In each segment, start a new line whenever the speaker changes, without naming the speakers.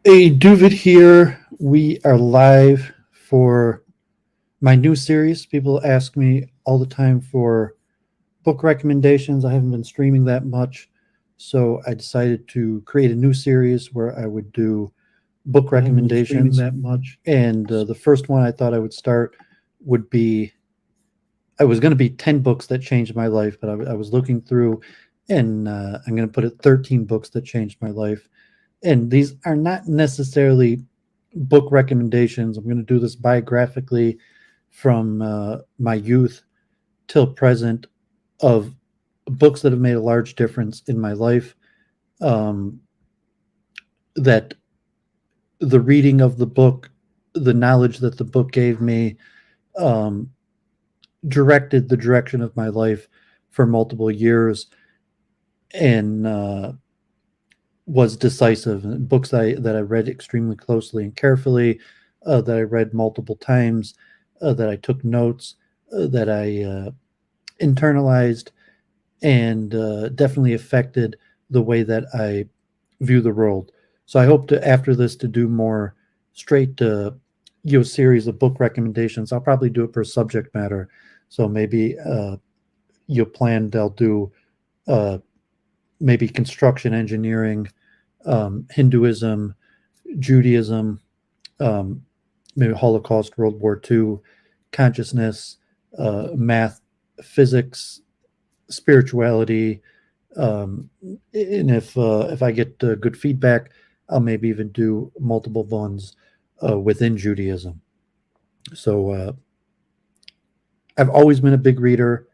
Hey, Duvid here. We are live for my new series. People ask me all the time for book recommendations. I haven't been streaming that much, so I decided to create a new series where I would do book
I haven't been streaming
recommendations.
that much.
And the first one I thought I would start would be I was going to be 10 books that changed my life, but I was looking through and I'm going to put it 13 books that changed my life. And these are not necessarily book recommendations. I'm going to do this biographically from my youth till present of books that have made a large difference in my life. Um, that the reading of the book, the knowledge that the book gave me, um, directed the direction of my life for multiple years and was decisive. Books that I read extremely closely and carefully, that I read multiple times, that I took notes, that I internalized, and definitely affected the way that I view the world. So I hope to after this to do more straight series of book recommendations. I'll probably do it per subject matter. So maybe you planned I'll do uh, maybe construction engineering, Hinduism, Judaism, um, maybe Holocaust, World War II, consciousness, math, physics, spirituality, and if I get good feedback, I'll maybe even do multiple ones within Judaism. So I've always been a big reader.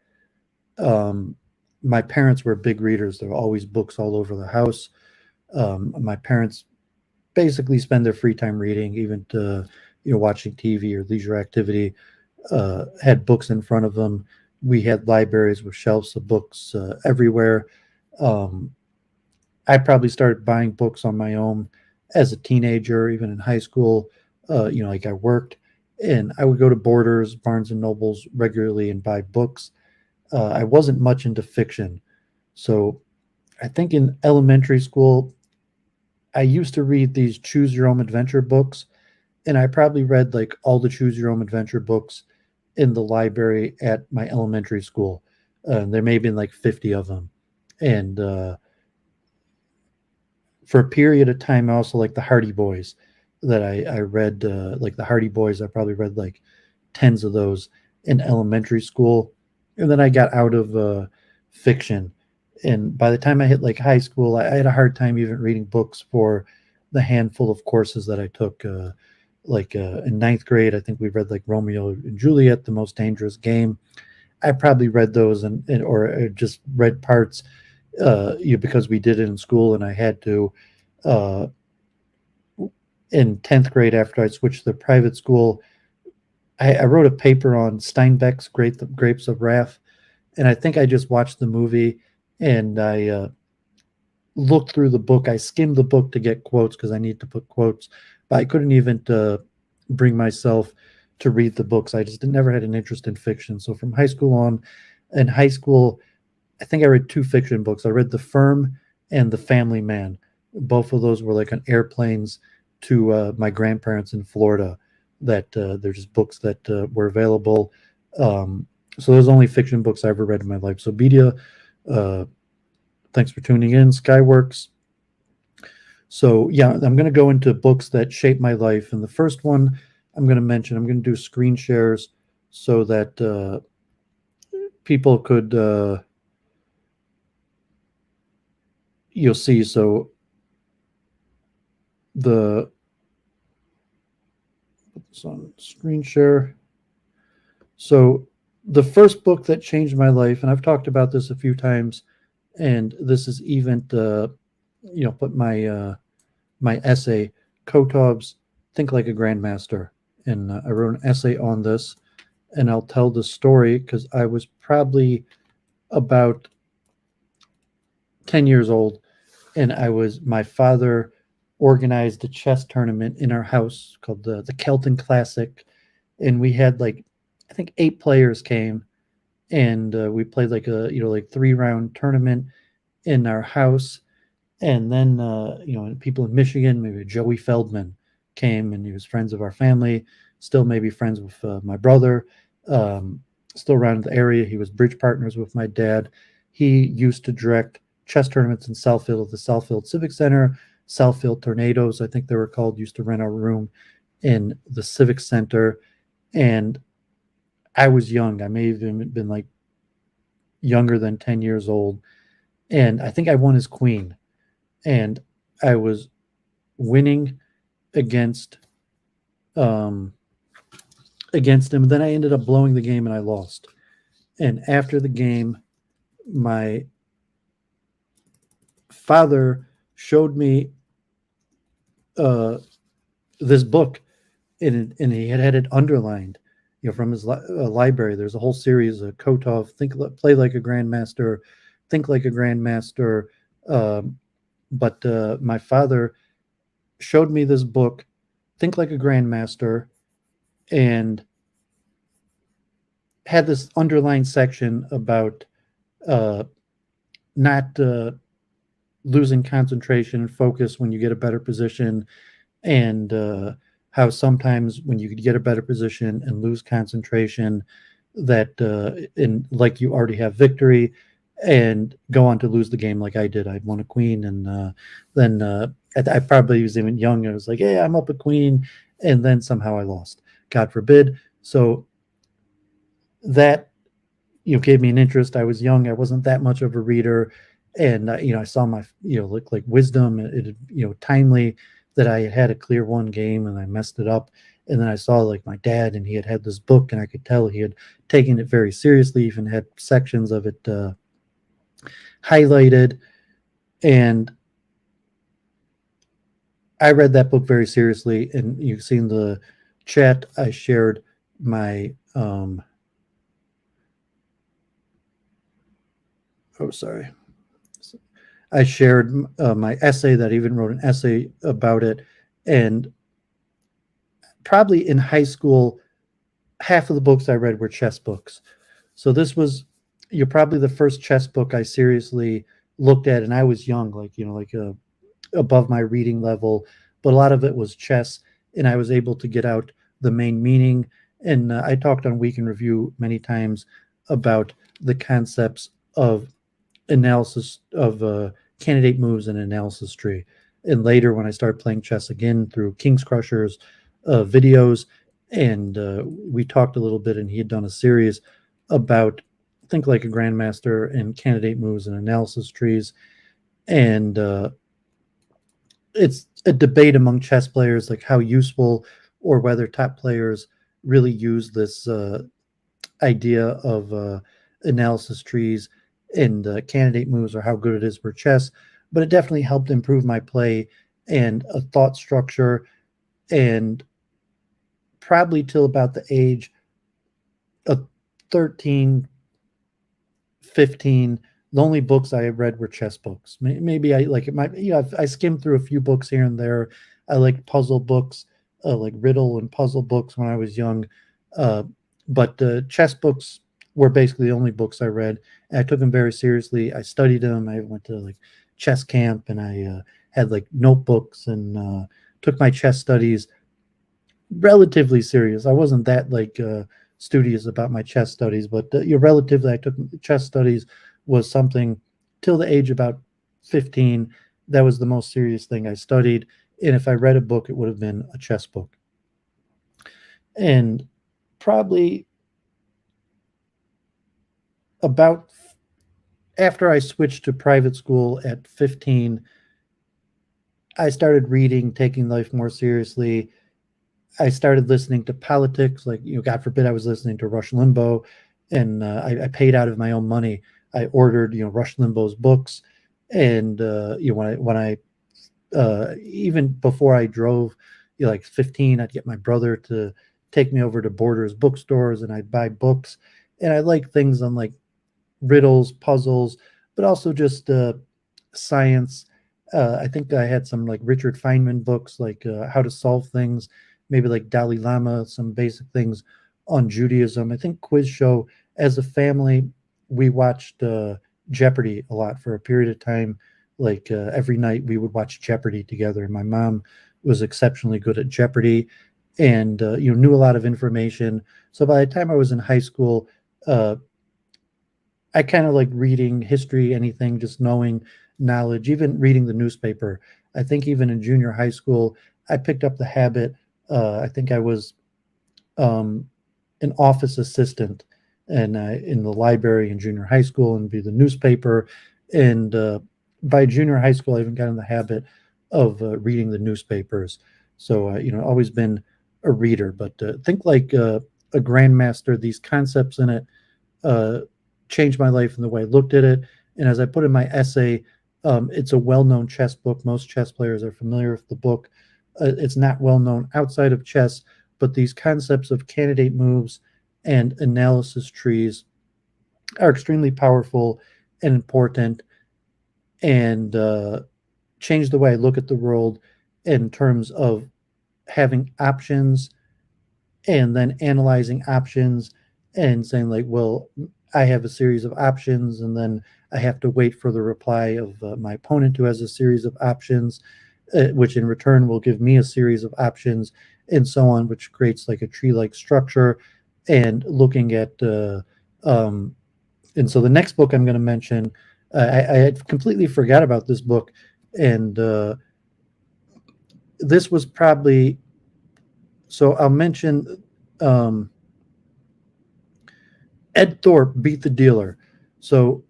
Um, my parents were big readers. There were always books all over the house. My parents basically spend their free time reading, even to watching TV or leisure activity. Had books in front of them. We had libraries with shelves of books everywhere. Um, I probably started buying books on my own as a teenager, even in high school. Like I worked, and I would go to Borders, Barnes and Nobles regularly and buy books. I wasn't much into fiction, so I think in elementary school I used to read these choose your own adventure books, and I probably read like all the choose your own adventure books in the library at my elementary school. There may have been like 50 of them. And for a period of time, I also like the Hardy Boys that I read, like the Hardy Boys. I probably read like tens of those in elementary school. And then I got out of fiction. And by the time I hit like high school, I had a hard time even reading books for the handful of courses that I took. In ninth grade, I think we read like Romeo and Juliet, The Most Dangerous Game. I probably read those or just read parts because we did it in school and I had to. Uh, in 10th grade, after I switched to the private school, I wrote a paper on Steinbeck's Grapes of Wrath, and I think I just watched the movie and I looked through the book. I skimmed the book to get quotes because I need to put quotes, but I couldn't even bring myself to read the books. I just never had an interest in fiction. So from high school on, in high school, I think I read two fiction books. I read The Firm and The Family Man. Both of those were like on airplanes to my grandparents in Florida. That they're just books that were available. So those are only fiction books I ever read in my life. So Bedia, uh, thanks for tuning in. Skyworks. So yeah, I'm going to go into books that shape my life, and the first one I'm going to mention, I'm going to do screen shares so that people could you'll see. So the it's on screen share. So the first book that changed my life, and I've talked about this a few times, and this is even put my essay, Kotov's Think Like a Grandmaster, and I wrote an essay on this, and I'll tell the story because I was probably about 10 years old, and my father organized a chess tournament in our house called the Kelton Classic, and we had like I think 8 players came, and we played like a like 3 round tournament in our house, And then, people in Michigan, maybe Joey Feldman came, and he was friends of our family, still maybe friends with my brother, um, still around the area. He was bridge partners with my dad. He used to direct chess tournaments in Southfield at the Southfield Civic Center, Southfield Tornadoes, I think they were called, used to rent our room in the Civic Center. And I was young. I may have even been like younger than 10 years old. And I think I won as queen. And I was winning against um, against him. Then I ended up blowing the game and I lost. And after the game, my father showed me this book, and he had it underlined, from his library. There's a whole series of Kotov, Play Like a Grandmaster, Think Like a Grandmaster. But my father showed me this book, Think Like a Grandmaster, and had this underlined section about not losing concentration and focus when you get a better position, and how sometimes when you could get a better position and lose concentration, that in like you already have victory and go on to lose the game like I did. I'd won a queen, and then I probably was even young. I was like, hey, I'm up a queen, and then somehow I lost. God forbid. So that gave me an interest. I was young. I wasn't that much of a reader, and I saw my look like wisdom. It timely that I had a clear one game and I messed it up, and then I saw like my dad, and he had this book, and I could tell he had taken it very seriously. Even had sections of it highlighted, and I read that book very seriously. And you've seen the chat. I shared my I shared my essay, that I even wrote an essay about it. And probably in high school, half of the books I read were chess books. So this was you're probably the first chess book I seriously looked at, and I was young, like above my reading level, but a lot of it was chess, and I was able to get out the main meaning. And I talked on Week in Review many times about the concepts of analysis of candidate moves and analysis tree. And later, when I started playing chess again through King's Crushers videos, and we talked a little bit, and he had done a series about Think Like a Grandmaster and candidate moves and analysis trees. And it's a debate among chess players, like how useful or whether top players really use this idea of analysis trees and candidate moves, or how good it is for chess. But it definitely helped improve my play and a thought structure. And probably till about the age of 13, 15, the only books I read were chess books. Maybe I like it. I skimmed through a few books here and there. I liked puzzle books, like riddle and puzzle books when I was young. But chess books were basically the only books I read. And I took them very seriously. I studied them. I went to like chess camp, and I had like notebooks, and took my chess studies relatively serious. I wasn't that like studious about my chess studies, but relatively, I took chess studies was something till the age about 15. That was the most serious thing I studied. And if I read a book, it would have been a chess book. And probably about after I switched to private school at 15, I started reading, taking life more seriously. I started listening to politics, like, God forbid I was listening to Rush Limbaugh, and I paid out of my own money. I ordered, Rush Limbaugh's books, and when I even before I drove, like 15, I'd get my brother to take me over to Borders bookstores, and I'd buy books, and I like things on like riddles, puzzles, but also just science. I think I had some like Richard Feynman books, like how to solve things, maybe like Dalai Lama, some basic things on Judaism. I think quiz show. As a family, we watched Jeopardy a lot for a period of time, Like every night we would watch Jeopardy together. My mom was exceptionally good at Jeopardy, and knew a lot of information. So by the time I was in high school, I kind of like reading history, anything, just knowing knowledge, even reading the newspaper. I think even in junior high school, I picked up the habit. I think I was um, an office assistant and in the library in junior high school and be the newspaper. And by junior high school, I even got in the habit of reading the newspapers. So, always been a reader, but think like a grandmaster, these concepts in it uh, changed my life in the way I looked at it. And as I put in my essay, it's a well-known chess book. Most chess players are familiar with the book. It's not well known outside of chess, but these concepts of candidate moves and analysis trees are extremely powerful and important, and change the way I look at the world in terms of having options and then analyzing options and saying like, well, I have a series of options, and then I have to wait for the reply of my opponent who has a series of options, which in return will give me a series of options, and so on, which creates like a tree-like structure. And looking at um, and so the next book I'm going to mention, I had completely forgot about this book, and this was probably, so I'll mention um, Ed Thorp, Beat the Dealer. So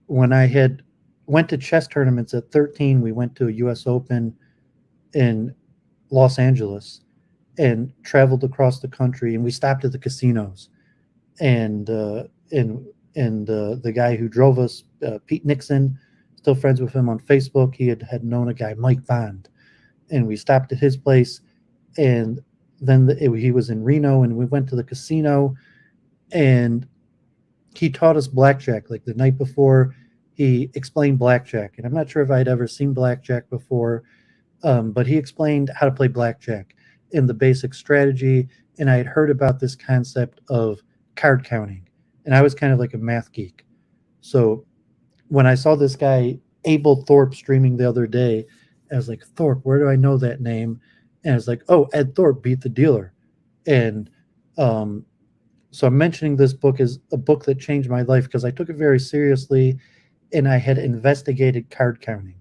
when I had went to chess tournaments at 13, we went to a U.S. Open in Los Angeles and traveled across the country, and we stopped at the casinos. And the guy who drove us, Pete Nixon, still friends with him on Facebook. He had known a guy, Mike Bond, and we stopped at his place. And then he was in Reno, and we went to the casino, and he taught us blackjack. Like the night before, he explained blackjack, and I'm not sure if I'd ever seen blackjack before, but he explained how to play blackjack in the basic strategy. And I had heard about this concept of card counting, and I was kind of like a math geek. So when I saw this guy, Abel Thorp, streaming the other day, I was like, Thorp, where do I know that name? And I was like, oh, Ed Thorp, Beat the Dealer. And um, so I'm mentioning this book as a book that changed my life because I took it very seriously, and I had investigated card counting,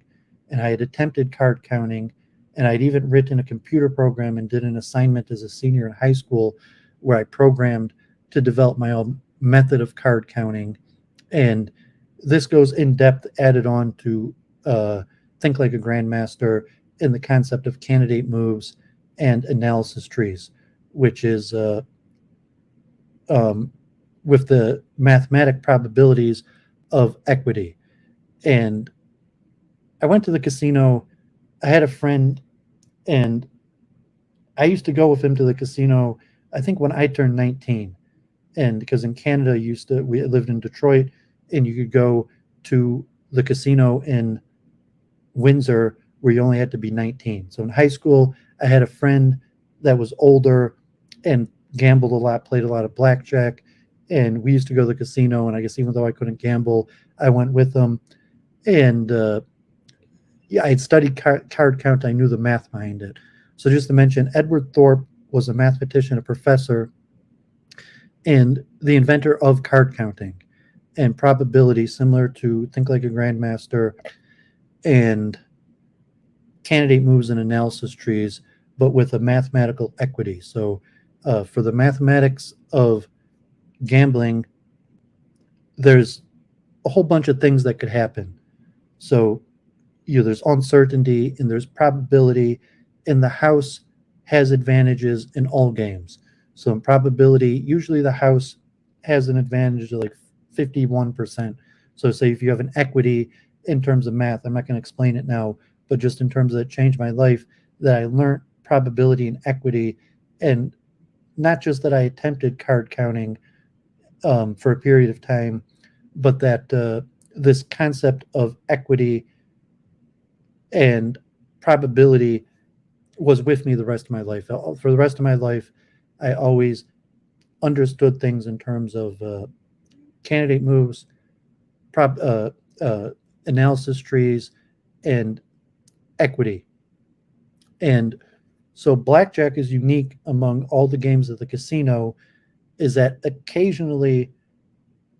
and I had attempted card counting, and I'd even written a computer program and did an assignment as a senior in high school where I programmed to develop my own method of card counting. And this goes in depth, added on to Think Like a Grandmaster in the concept of candidate moves and analysis trees, which is um, with the mathematic probabilities of equity. And I went to the casino. I had a friend, and I used to go with him to the casino, I think when I turned 19. And because in Canada, we lived in Detroit, and you could go to the casino in Windsor where you only had to be 19. So in high school, I had a friend that was older and gambled a lot, played a lot of blackjack, and we used to go to the casino. And I guess even though I couldn't gamble, I went with them. And yeah, I had studied card count. I knew the math behind it. So just to mention, Edward Thorp was a mathematician, a professor, and the inventor of card counting and probability, similar to Think Like a Grandmaster and candidate moves and analysis trees, but with a mathematical equity. So for the mathematics of gambling, there's a whole bunch of things that could happen. So there's uncertainty and there's probability, and the house has advantages in all games. So in probability, usually the house has an advantage of like 51%. So say if you have an equity in terms of math, I'm not going to explain it now, but just in terms of it changed my life, that I learned probability and equity, and not just that I attempted card counting for a period of time, but that this concept of equity and probability was with me the rest of my life. For the rest of my life, I always understood things in terms of candidate moves, analysis trees, and equity. And so blackjack is unique among all the games of the casino, is that occasionally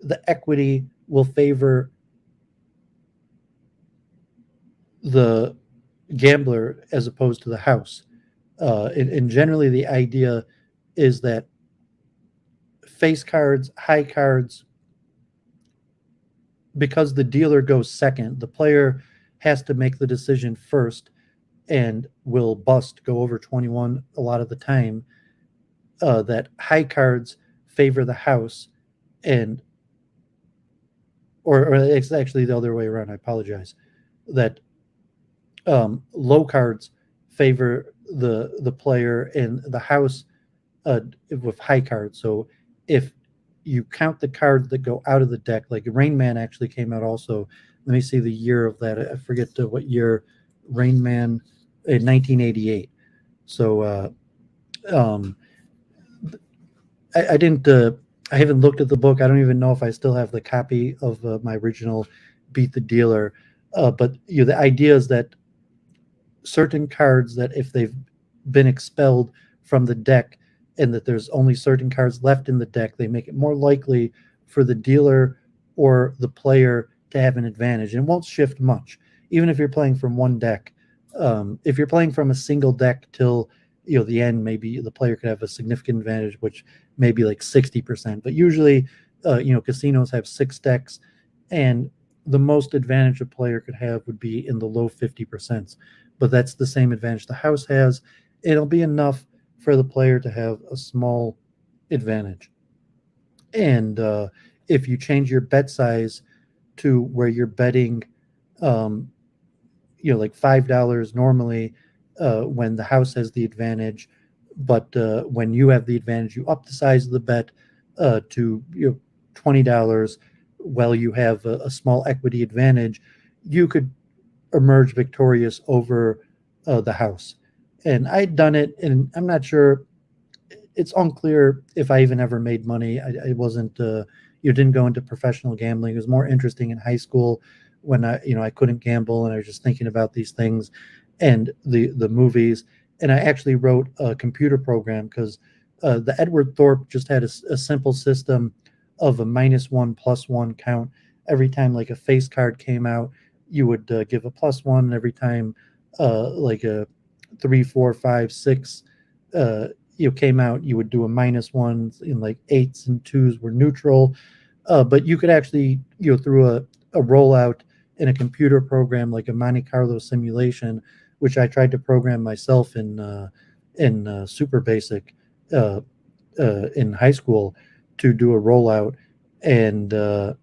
the equity will favor the gambler as opposed to the house. And generally the idea is that face cards, high cards, because the dealer goes second, the player has to make the decision first and will bust, go over 21 a lot of the time. That high cards favor the house, and or it's actually the other way around. I apologize. That low cards favor the player, and the house with high cards. So if you count the cards that go out of the deck, like Rain Man actually came out also. Let me see the year of that. I forget what year. Rain Man in 1988. So I didn't. I haven't looked at the book. I don't even know if I still have the copy of my original Beat the Dealer. But the idea is that certain cards, that if they've been expelled from the deck and that there's only certain cards left in the deck, they make it more likely for the dealer or the player to have an advantage. And it won't shift much, even if you're playing from one deck. If you're playing from a single deck till the end, maybe the player could have a significant advantage, which may be like 60%. But usually, casinos have 6 decks, and the most advantage a player could have would be in the low 50%. But that's the same advantage the house has. It'll be enough for the player to have a small advantage. And if you change your bet size to where you're betting, like $5 normally when the house has the advantage, but when you have the advantage, you up the size of the bet to $20 while you have a small equity advantage, you could emerge victorious over the house. And I'd done it, and I'm not sure, it's unclear if I even ever made money. I wasn't, didn't go into professional gambling. It was more interesting in high school when I couldn't gamble, and I was just thinking about these things and the movies. And I actually wrote a computer program because the Edward Thorp just had a simple system of a -1, +1 count. Every time like a face card came out, you would give a +1, and every time like a 3, 4, 5, 6 came out, you would do a -1. In like 8s and 2s were neutral. But you could actually, through a rollout in a computer program like a Monte Carlo simulation, which I tried to program myself in Super Basic in high school, to do a rollout and to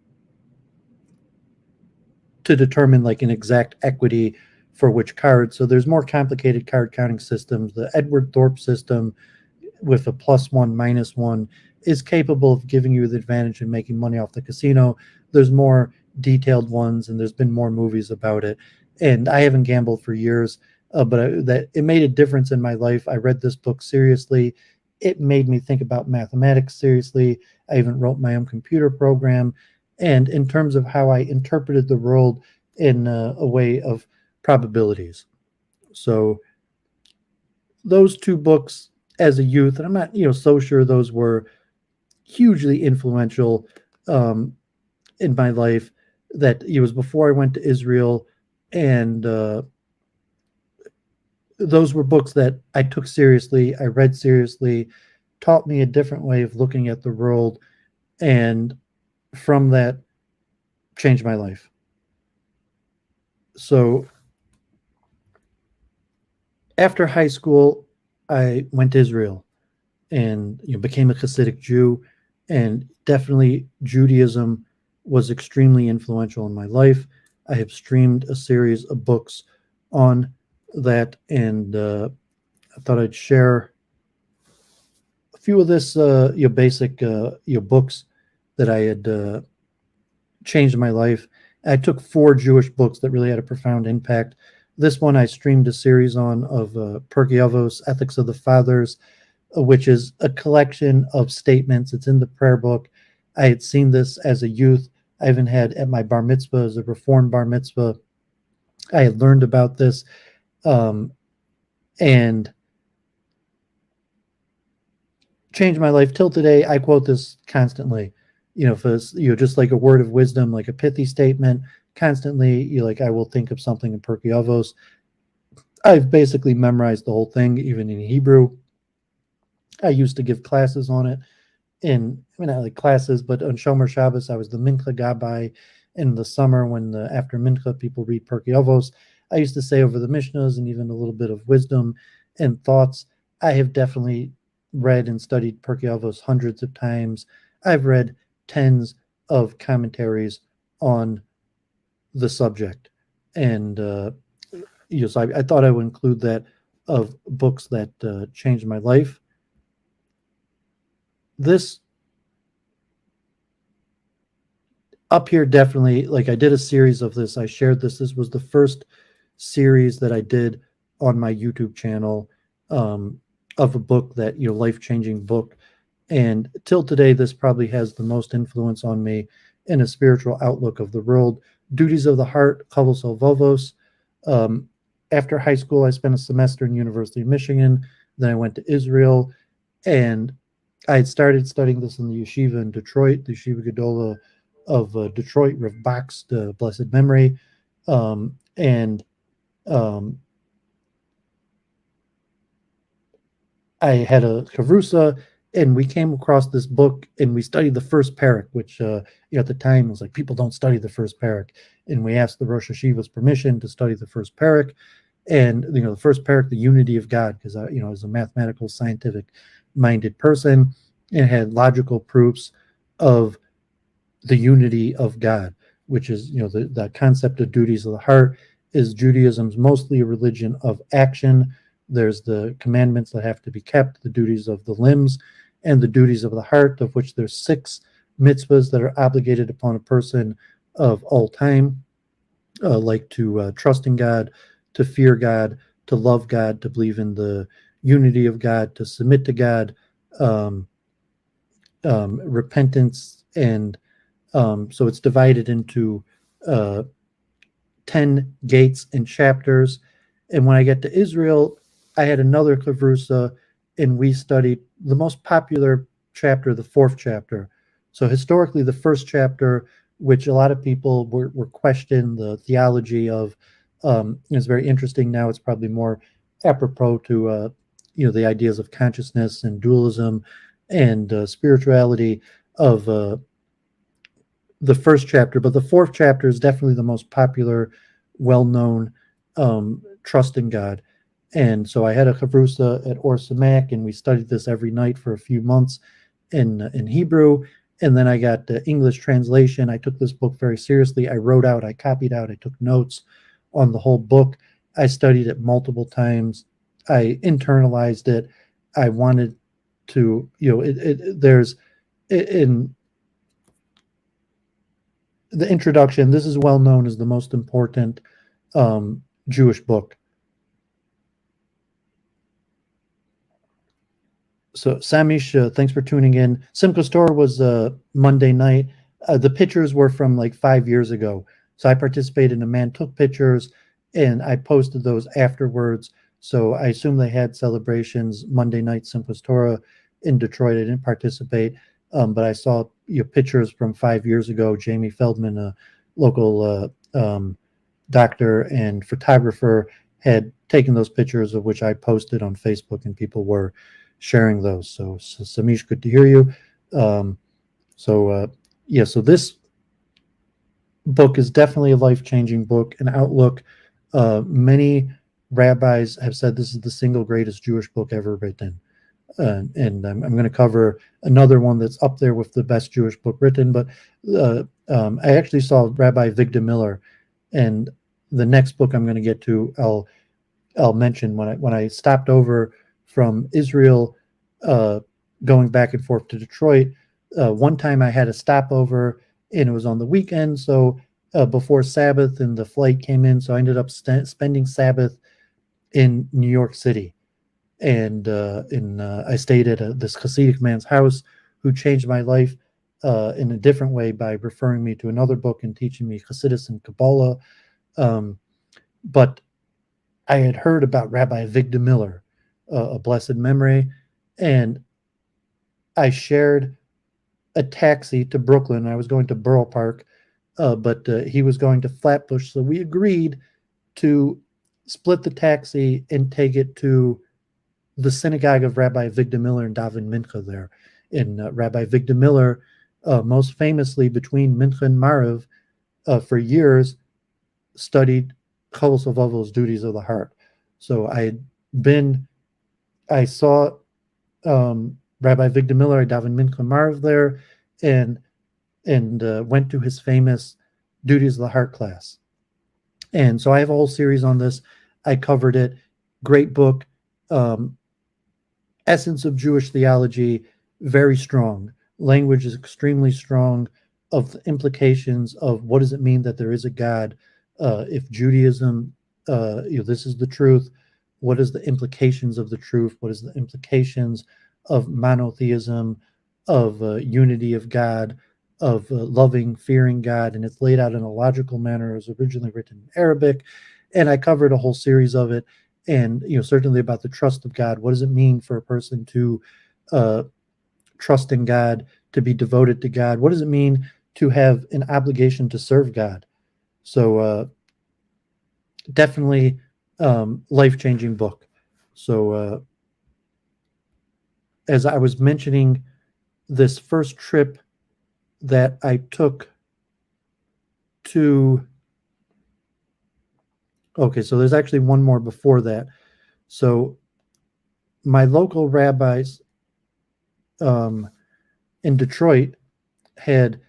determine like an exact equity for which card. So there's more complicated card counting systems. The Edward Thorp system with a +1, -1 is capable of giving you the advantage and making money off the casino. There's more detailed ones, and there's been more movies about it. And I haven't gambled for years, but that it made a difference in my life. I read this book seriously. It made me think about mathematics seriously. I even wrote my own computer program. And in terms of how I interpreted the world in a way of probabilities. So those 2 books as a youth, and I'm not so sure those were hugely influential in my life, that it was before I went to Israel, and those were books that I took seriously, I read seriously, taught me a different way of looking at the world, and from that changed my life. So after high school, I went to Israel and became a Hasidic Jew, and definitely Judaism was extremely influential in my life. I have streamed a series of books on that, and I thought I'd share a few of this basic books that I had changed my life. I took 4 Jewish books that really had a profound impact. This one I streamed a series on of Pirkei Avos, Ethics of the Fathers, which is a collection of statements. It's in the prayer book. I had seen this as a youth. I even had at my bar mitzvah, as a reformed bar mitzvah, I had learned about this, and changed my life till today. I quote this constantly. If it's just like a word of wisdom, like a pithy statement, constantly. I will think of something in Perky Avos. I've basically memorized the whole thing, even in Hebrew. I used to give classes on it. Not like classes, but on Shomer Shabbos, I was the Mincha Gabbai. In the summer, when after Mincha people read Perky Avos, I used to say over the Mishnahs and even a little bit of wisdom and thoughts. I have definitely read and studied Perky Avos hundreds of times. I've read tens of commentaries on the subject, and so I thought I would include that of books that changed my life. This up here, definitely, like I did a series of this. I shared this. This was the first series that I did on my YouTube channel, of a book that, life-changing book. And till today, this probably has the most influence on me in a spiritual outlook of the world. Duties of the Heart, Kavos Vovos. After high school, I spent a semester in University of Michigan. Then I went to Israel, and I had started studying this in the yeshiva in Detroit, the Yeshiva Gedola of Detroit, Rav Bak's blessed memory. And I had a chavrusa, and we came across this book, and we studied the first parak, which at the time was like, people don't study the first parak. And we asked the Rosh Hashiva's permission to study the first parak. And the first parak, the unity of God, because I was a mathematical, scientific-minded person, and had logical proofs of the unity of God, which is the concept of duties of the heart. Is Judaism's mostly a religion of action. There's the commandments that have to be kept, the duties of the limbs, and the duties of the heart, of which there's 6 mitzvahs that are obligated upon a person of all time, like to trust in God, to fear God, to love God, to believe in the unity of God, to submit to God, repentance, and so it's divided into 10 gates and chapters. And when I get to Israel, I had another kavrusa, and we studied the most popular chapter, the 4th chapter. So historically, the 1st chapter, which a lot of people were questioning the theology of, is very interesting now. It's probably more apropos to the ideas of consciousness and dualism and spirituality of the 1st chapter. But the 4th chapter is definitely the most popular, well-known, trust in God. And so I had a chavrusa at Or Samak, and we studied this every night for a few months in Hebrew. And then I got the English translation. I took this book very seriously. I wrote out, I copied out, I took notes on the whole book. I studied it multiple times. I internalized it. I wanted to, there's in the introduction, this is well known as the most important Jewish book. So Samish, thanks for tuning in. Simcha Torah was Monday night. The pictures were from like 5 years ago. So I participated in a man took pictures, and I posted those afterwards. So I assume they had celebrations Monday night, Simcha Torah in Detroit. I didn't participate, but I saw pictures from 5 years ago. Jamie Feldman, a local doctor and photographer, had taken those pictures, of which I posted on Facebook, and people were sharing those. So Samish, good to hear you. So this book is definitely a life-changing book, an outlook. Many rabbis have said this is the single greatest Jewish book ever written. And I'm going to cover another one that's up there with the best Jewish book written. But I actually saw Rabbi Victor Miller, and the next book I'm going to get to, I'll mention when I stopped over from Israel, going back and forth to Detroit. One time I had a stopover, and it was on the weekend, so before Sabbath, and the flight came in, so I ended up spending Sabbath in New York City. And I stayed at this Hasidic man's house who changed my life in a different way by referring me to another book and teaching me Hasidus and Kabbalah. but I had heard about Rabbi Avigdor Miller, a blessed memory, and I shared a taxi to Brooklyn. I was going to Borough Park, but he was going to Flatbush, so we agreed to split the taxi and take it to the synagogue of Rabbi Avigdor Miller and daven mincha there. And Rabbi Avigdor Miller, most famously between mincha and Mariv, for years studied Chovos HaLevavos, duties of the heart. So I saw Rabbi Avigdor Miller, I davened mincha and Mariv there, and went to his famous duties of the heart class. And so I have a whole series on this. I covered it. Great book. Essence of Jewish theology, very strong. Language is extremely strong of the implications of what does it mean that there is a God. If Judaism, this is the truth, what is the implications of the truth? What is the implications of monotheism, of unity of God, of loving, fearing God? And it's laid out in a logical manner. It was originally written in Arabic, and I covered a whole series of it. And certainly about the trust of God. What does it mean for a person to trust in God, to be devoted to God? What does it mean to have an obligation to serve God? So definitely life-changing book. So as I was mentioning, this first trip that I took to, okay, so there's actually one more before that. So my local rabbis in Detroit had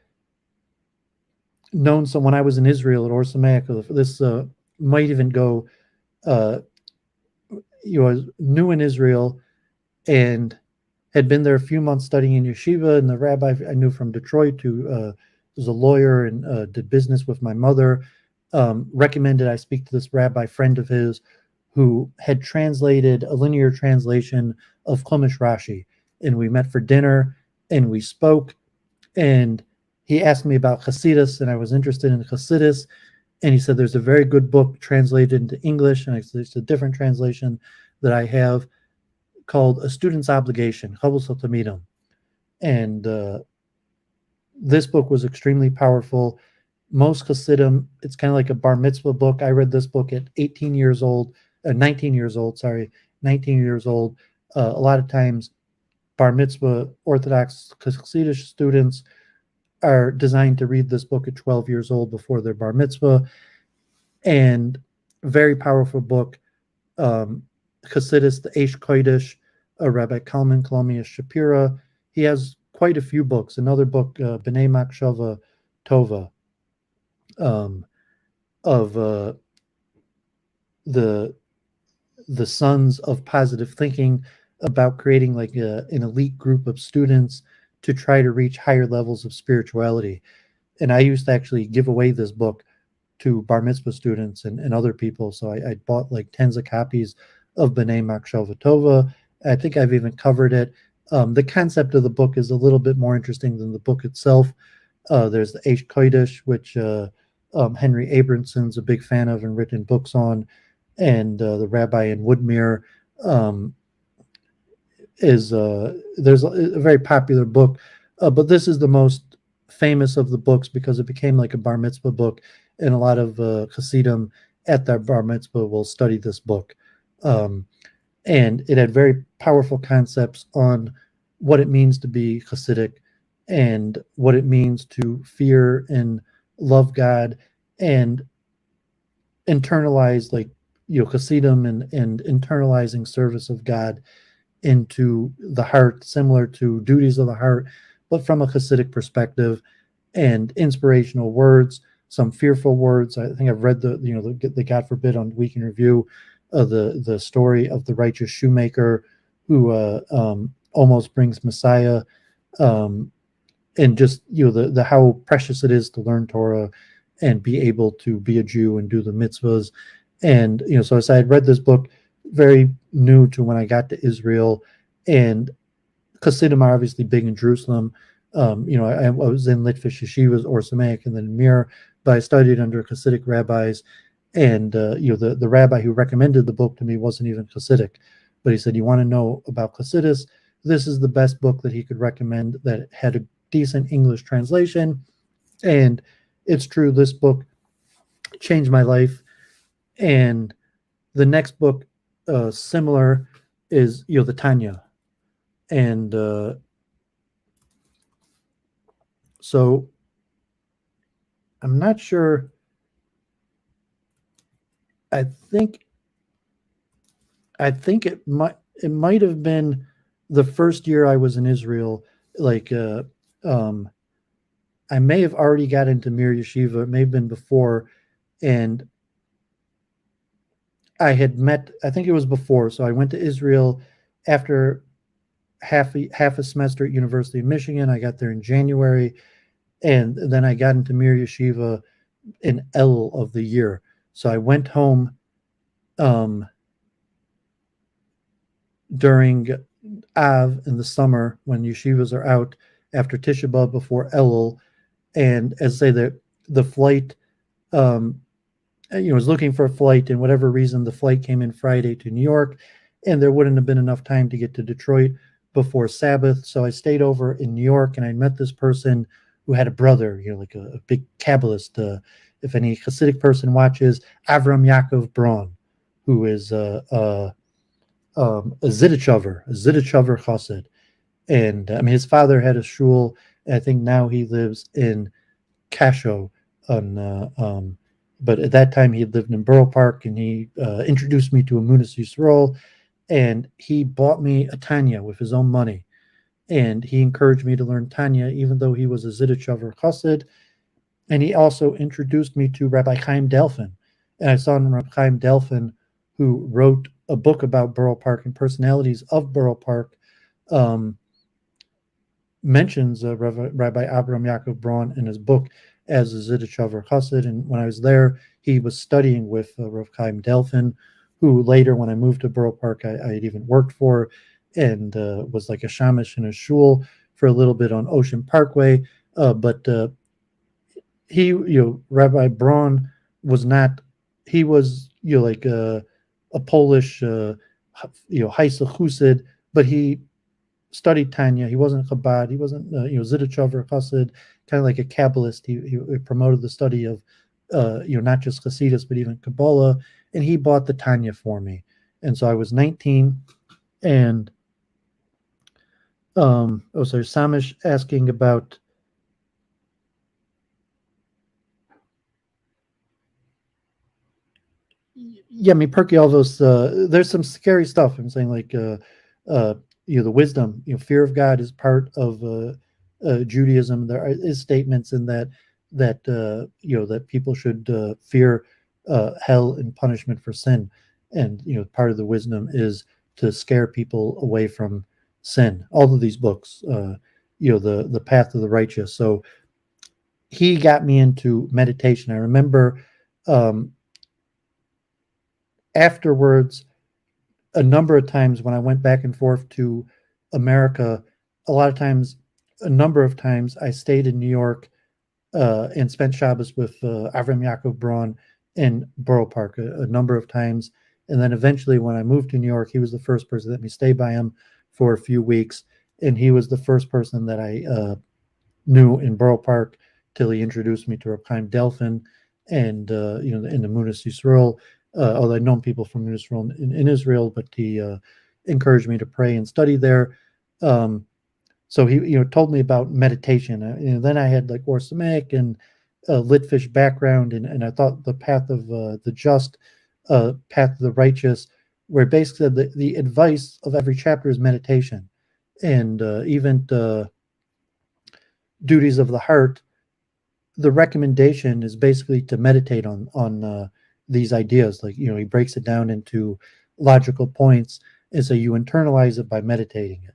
known someone. I was in Israel at Or Sameach. This might even go, I was new in Israel and had been there a few months studying in yeshiva, and the rabbi I knew from Detroit, who was a lawyer and did business with my mother, recommended I speak to this rabbi friend of his who had translated a linear translation of Chumash Rashi. And we met for dinner and we spoke, and he asked me about Hasidus, and I was interested in Hasidus. And he said, there's a very good book translated into English, and it's a different translation that I have called A Student's Obligation, Chovos HaTalmidim. And this book was extremely powerful. Most Hasidim, it's kind of like a bar mitzvah book. I read this book at 19 years old. A lot of times, bar mitzvah Orthodox Hasidic students are designed to read this book at 12 years old before their bar mitzvah. And very powerful book. Hasidus, the Eish Kodesh, Rabbi Kalman Kalamius Shapira. He has quite a few books. Another book, B'nai Machshava Tova, of the sons of positive thinking, about creating like an elite group of students to try to reach higher levels of spirituality. And I used to actually give away this book to bar mitzvah students and other people. So I bought like tens of copies of B'nai Machshava Tova. I think I've even covered it. The concept of the book is a little bit more interesting than the book itself. There's the Eish Kodesh, which Henry Abrahamson's a big fan of and written books on, and the Rabbi in Woodmere there's a very popular book, but this is the most famous of the books because it became like a bar mitzvah book, and a lot of Hasidim at their bar mitzvah will study this book. And it had very powerful concepts on what it means to be Hasidic and what it means to fear and love God and internalize Hasidim and internalizing service of God into the heart, similar to duties of the heart, but from a Hasidic perspective, and inspirational words, some fearful words. I think I've read the God forbid on Week in Review, the story of the righteous shoemaker who almost brings Messiah, and just the how precious it is to learn Torah and be able to be a Jew and do the mitzvahs. And so as I had read this book, very new to when I got to Israel, and Hasidim are obviously big in Jerusalem. I was in Litvish yeshivas or Sameach and then Mir, but I studied under Hasidic rabbis, And the rabbi who recommended the book to me wasn't even Hasidic, but he said, "You want to know about Hasidus? This is the best book that he could recommend that had a decent English translation." And it's true, this book changed my life. And the next book, similar, is the Tanya. And so I'm not sure. I think it might have been the first year I was in Israel. Like I may have already got into Mir Yeshiva. It may have been before, and I had met. I think it was before. So I went to Israel after half a semester at University of Michigan. I got there in January, and then I got into Mir Yeshiva in Elul of the year. So I went home during Av in the summer when yeshivas are out after Tisha B'Av before Elul, and as I say, the flight, was looking for a flight, and whatever reason, the flight came in Friday to New York, and there wouldn't have been enough time to get to Detroit before Sabbath. So I stayed over in New York, and I met this person who had a brother, like a big Kabbalist. If any Hasidic person watches, Avram Yaakov Braun, who is a Ziddichover Chassid. And his father had a shul. And I think now he lives in Casho. But at that time he had lived in Borough Park, and he introduced me to a Munis Yisrael, and he bought me a Tanya with his own money. And he encouraged me to learn Tanya, even though he was a Ziddichover Chassid. And he also introduced me to Rabbi Chaim Delphin. And I saw Rabbi Chaim Delphin, who wrote a book about Borough Park and personalities of Borough Park, mentions Rabbi Abraham Yaakov Braun in his book as a Ziddichover Chassid. And when I was there, he was studying with Rav Chaim Delphin, who later, when I moved to Borough Park, I had even worked for, and was like a shamish in a shul for a little bit on Ocean Parkway. But he, Rabbi Braun was not. He was, like a Polish, Haisa Chusid, but he studied Tanya. He wasn't Chabad. He wasn't, Ziddichover Chassid, kind of like a Kabbalist. He promoted the study of, not just Hasidus, but even Kabbalah. And he bought the Tanya for me. And so I was 19, and Samish asking about. Yeah, Perky, all those. There's some scary stuff. I'm saying, like, the wisdom, fear of God is part of Judaism. There is statements in that that people should fear hell and punishment for sin, and part of the wisdom is to scare people away from sin. All of these books, the path of the righteous. So he got me into meditation. I remember afterwards, a number of times when I went back and forth to America, a number of times I stayed in New York and spent Shabbos with Avram Yaakov Braun in Borough Park a number of times. And then eventually, when I moved to New York, he was the first person that let me stay by him for a few weeks. And he was the first person that I knew in Borough Park till he introduced me to Reb Chaim Delphin and in the Munis Yisrael. Although I'd known people from Israel in Israel, but he encouraged me to pray and study there. So he told me about meditation. Then I had like Or Samek and Litvish background, and I thought the path of the just, path of the righteous, where basically the advice of every chapter is meditation, and even duties of the heart. The recommendation is basically to meditate on these ideas. Like, he breaks it down into logical points, and so you internalize it by meditating it.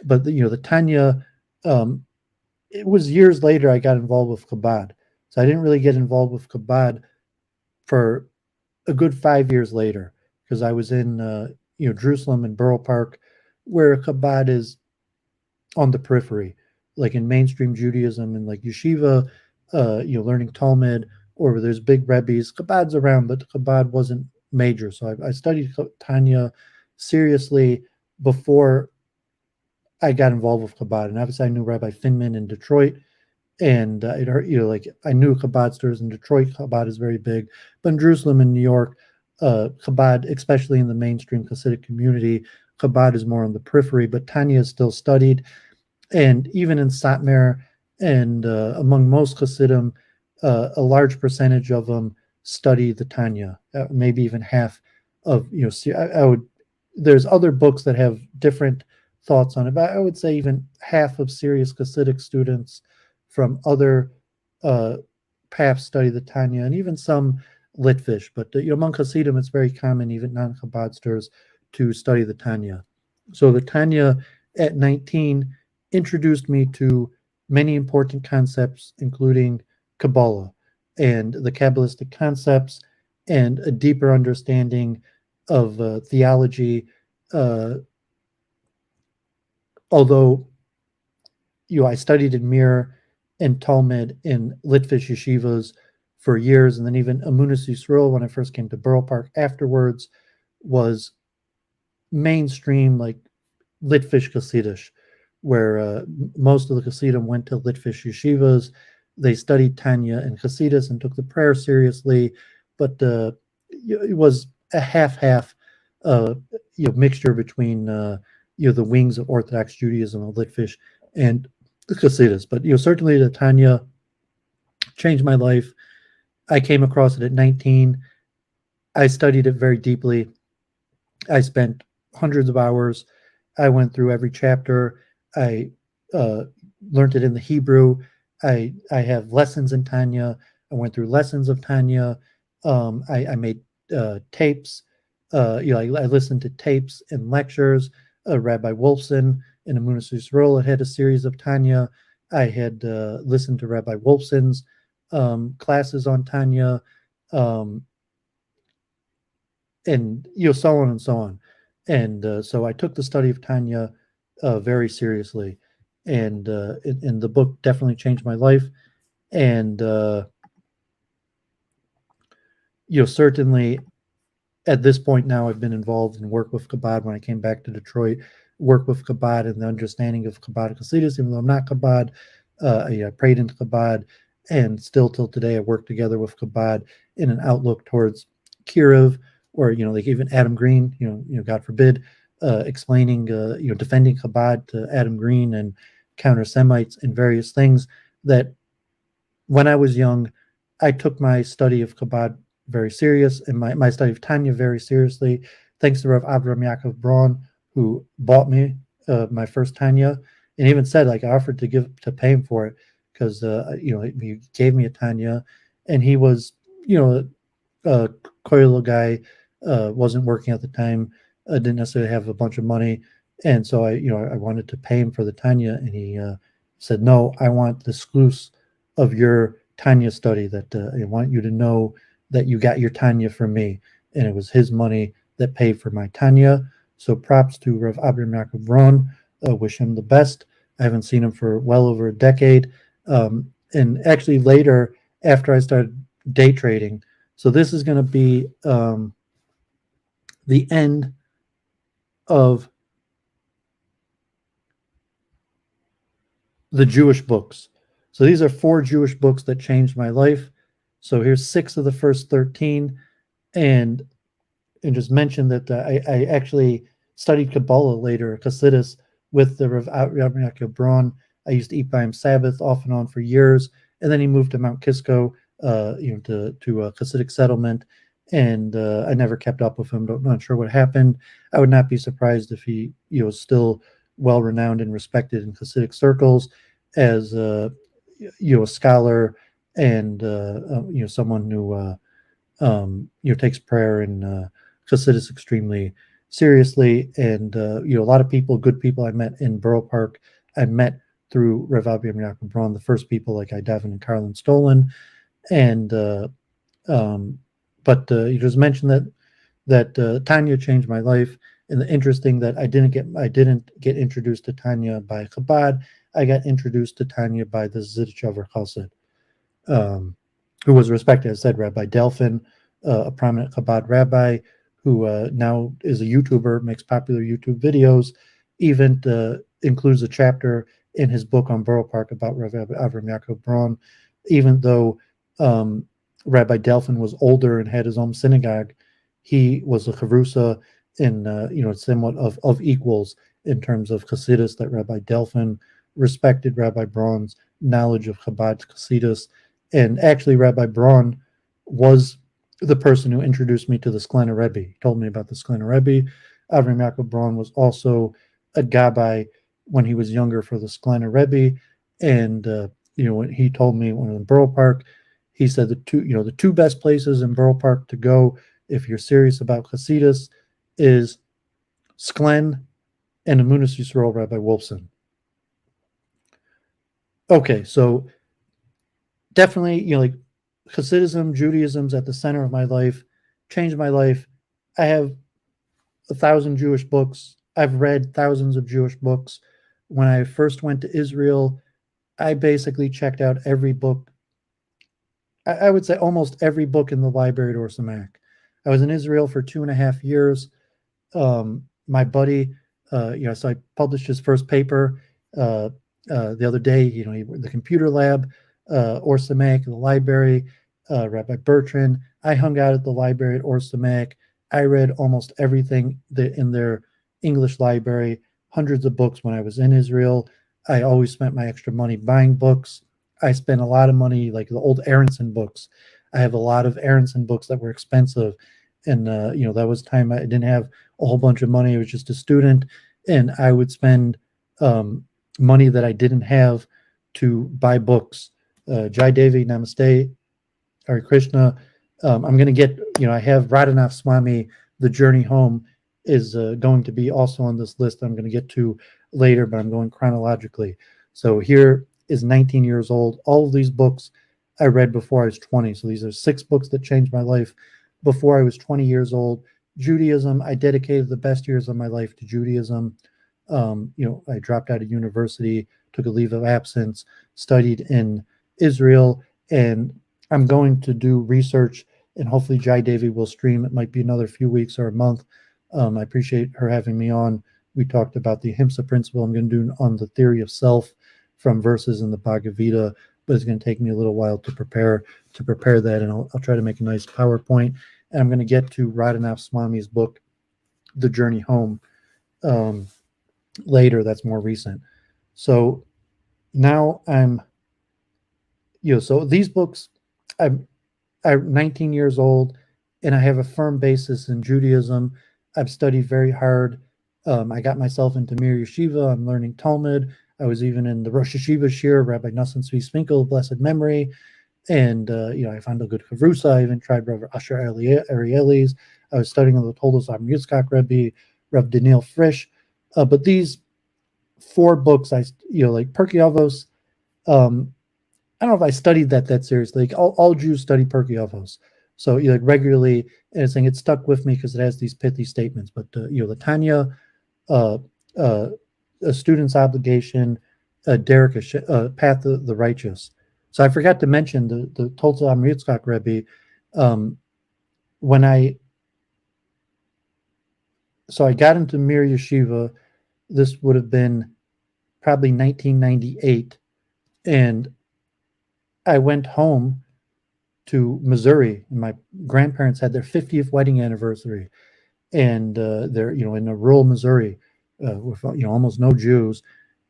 But the Tanya, it was years later I got involved with Chabad. So I didn't really get involved with Chabad for a good 5 years later, because I was in Jerusalem and Borough Park, where Chabad is on the periphery, like in mainstream Judaism and like yeshiva, learning Talmud, or there's big rebbes. Chabad's around, but Chabad wasn't major. So I studied Tanya seriously before I got involved with Chabad. And obviously I knew Rabbi Finman in Detroit, and it hurt, like I knew Chabad stores in Detroit. Chabad is very big, but in Jerusalem and New York, Chabad, especially in the mainstream Hasidic community, Chabad is more on the periphery. But Tanya is still studied, and even in Satmar and among most Hasidim, a large percentage of them study the Tanya. Maybe even half of I would. There's other books that have different thoughts on it, but I would say even half of serious Hasidic students from other paths study the Tanya, and even some Litvish. But among Hasidim, it's very common, even non-Chabadsters, to study the Tanya. So the Tanya at 19 introduced me to many important concepts, including Kabbalah and the Kabbalistic concepts, and a deeper understanding of theology. Although I studied in Mir and Talmud in Litvish yeshivas for years, and then even Amunas Yisrael, when I first came to Borough Park afterwards, was mainstream, like Litvish Hasidish, where most of the Hasidim went to Litvish yeshivas. They studied Tanya and Hasidus and took the prayer seriously, but it was a half-half mixture between the wings of Orthodox Judaism of Litvish and Hasidus. But certainly the Tanya changed my life. I came across it at 19. I studied it very deeply. I spent hundreds of hours. I went through every chapter. I learned it in the Hebrew. I have lessons in Tanya. I went through lessons of Tanya. I made tapes. I listened to tapes and lectures. Rabbi Wolfson in Amunas Yisrael had a series of Tanya. I had listened to Rabbi Wolfson's classes on Tanya, and so on and so on. And so I took the study of Tanya very seriously, and the book definitely changed my life. And certainly at this point now, I've been involved in work with Chabad. When I came back to Detroit, work with Chabad and the understanding of Chabad Hasidus. Even though I'm not Chabad, I prayed into Chabad, and still till today I work together with Chabad in an outlook towards Kirov, or like even Adam Green. God forbid, explaining, defending Chabad to Adam Green and counter Semites and various things. That when I was young, I took my study of Chabad very serious, and my study of Tanya very seriously, thanks to Rav Avram Yaakov Braun, who bought me my first Tanya, and even said, like, I offered to pay him for it, because he gave me a Tanya, and he was a Koilo guy, wasn't working at the time, didn't necessarily have a bunch of money, and so I wanted to pay him for the Tanya, and he said, no, I want the sclus of your Tanya study, that I want you to know that you got your Tanya from me. And it was his money that paid for my Tanya. So props to Rav Avram Yaakov Braun. Wish him the best. I haven't seen him for well over a decade. And actually later, after I started day trading, so this is going to be the end of the Jewish books. So these are 4 Jewish books that changed my life. So here's 6 of the first 13, and just mention that I actually studied Kabbalah later, Hasidus, with the Rav Yaakov Braun. I used to eat by him Sabbath off and on for years, and then he moved to Mount Kisco, to a Hasidic settlement, and I never kept up with him. Not sure what happened. I would not be surprised if he was still well renowned and respected in Hasidic circles as a scholar, and someone who takes prayer and Hasidus extremely seriously. And a lot of people, good people I met in Borough Park, I met through Rav Avram Yaakov Braun, the first people like Davin and Carlin Stolen. And but you just mentioned that Tanya changed my life. And the interesting that I didn't get introduced to Tanya by Chabad. I got introduced to Tanya by the Zidichover Chassid. who was respected. I said Rabbi Delphin, a prominent Chabad rabbi who now is a YouTuber, makes popular YouTube videos, even includes a chapter in his book on Borough Park about Rabbi Avram Yaakov Braun, even though Rabbi Delphin was older and had his own synagogue. He was a chavrusa in somewhat of equals in terms of Chassidus, that Rabbi Delphin respected Rabbi Braun's knowledge of Chabad Chassidus. And actually, Rabbi Braun was the person who introduced me to the Sklener Rebbe. He told me about the Sklener Rebbe. Avram Yaakov Braun was also a gabbai when he was younger for the Sklener Rebbe. And, when he told me when in Borough Park, he said the two best places in Borough Park to go if you're serious about Chassidus is Sklen and Emunas Yisrael Rabbi Wolfson. Okay, so definitely, like Hasidism, Judaism's at the center of my life, changed my life. I have 1,000 Jewish books. I've read thousands of Jewish books. When I first went to Israel, I basically checked out every book. I would say almost every book in the library at Or Samak. I was in Israel for 2.5 years. My buddy, so I published his first paper the other day. The computer lab, Or Samak, the library, Rabbi Bertrand. I hung out at the library at Or Samak. I read almost everything in their English library, hundreds of books when I was in Israel. I always spent my extra money buying books. I spent a lot of money, like the old Aronson books. I have a lot of Aronson books that were expensive. And, that was time I didn't have a whole bunch of money. I was just a student. And I would spend money that I didn't have to buy books. Jai Devi, Namaste, Hare Krishna. I'm going to get, I have Radhanath Swami, The Journey Home is going to be also on this list I'm going to get to later, but I'm going chronologically. So here is 19 years old. All of these books I read before I was 20. So these are 6 books that changed my life before I was 20 years old. Judaism, I dedicated the best years of my life to Judaism. I dropped out of university, took a leave of absence, studied in Israel, and I'm going to do research, and hopefully Jai Devi will stream. It might be another few weeks or a month. I appreciate her having me on. We talked about the Ahimsa principle. I'm going to do on the theory of self from verses in the Bhagavad Gita, but it's going to take me a little while to prepare that, and I'll try to make a nice PowerPoint. And I'm going to get to Radhanath Swami's book, The Journey Home, later. That's more recent. So now I'm, so these books, I'm 19 years old, and I have a firm basis in Judaism. I've studied very hard. I got myself into Mir Yeshiva. I'm learning Talmud. I was even in the Rosh Yeshiva Shir, Rabbi Nosson Tzvi Spinkel, blessed memory. And, I found a good chavrusa. I even tried Rabbi Asher Arieli's. I was studying on the Toldos Am Yitzchak Rebbe, Rav Daniel Frisch. But these 4 books, like Pirkei Avos, I don't know if I studied that seriously. Like all Jews study Pirkei Avos. So regularly, and it's saying it stuck with me because it has these pithy statements. But the Tanya, a student's obligation, Derek, path of the righteous. So I forgot to mention the Toltz Am Yitzchak Rebbe. When I got into Mir Yeshiva, this would have been probably 1998, and I went home to Missouri, and my grandparents had their 50th wedding anniversary, and they're in a rural Missouri with almost no Jews,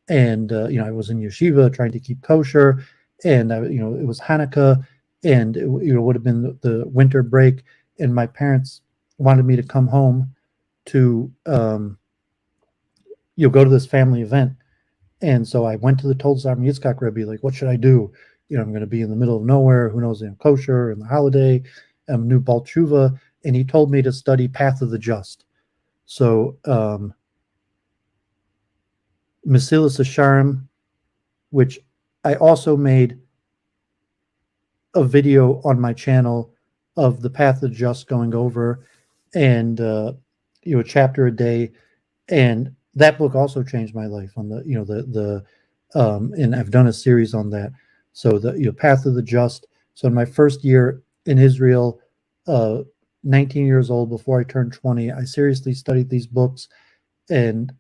and I was in yeshiva trying to keep kosher, and it was Hanukkah, and it would have been the winter break, and my parents wanted me to come home to go to this family event. And so I went to the Toldos Am Yitzchak Rebbe, like, what should I do? I'm going to be in the middle of nowhere. Who knows? Kosher and the holiday. I'm new Bal Tshuva. And he told me to study Path of the Just. So Mesilas Yesharim, which I also made a video on my channel of the Path of the Just going over, and a chapter a day. And that book also changed my life on and I've done a series on that. So the Path of the Just, So in my first year in Israel, uh, 19 years old, before I turned 20, I seriously studied these books, and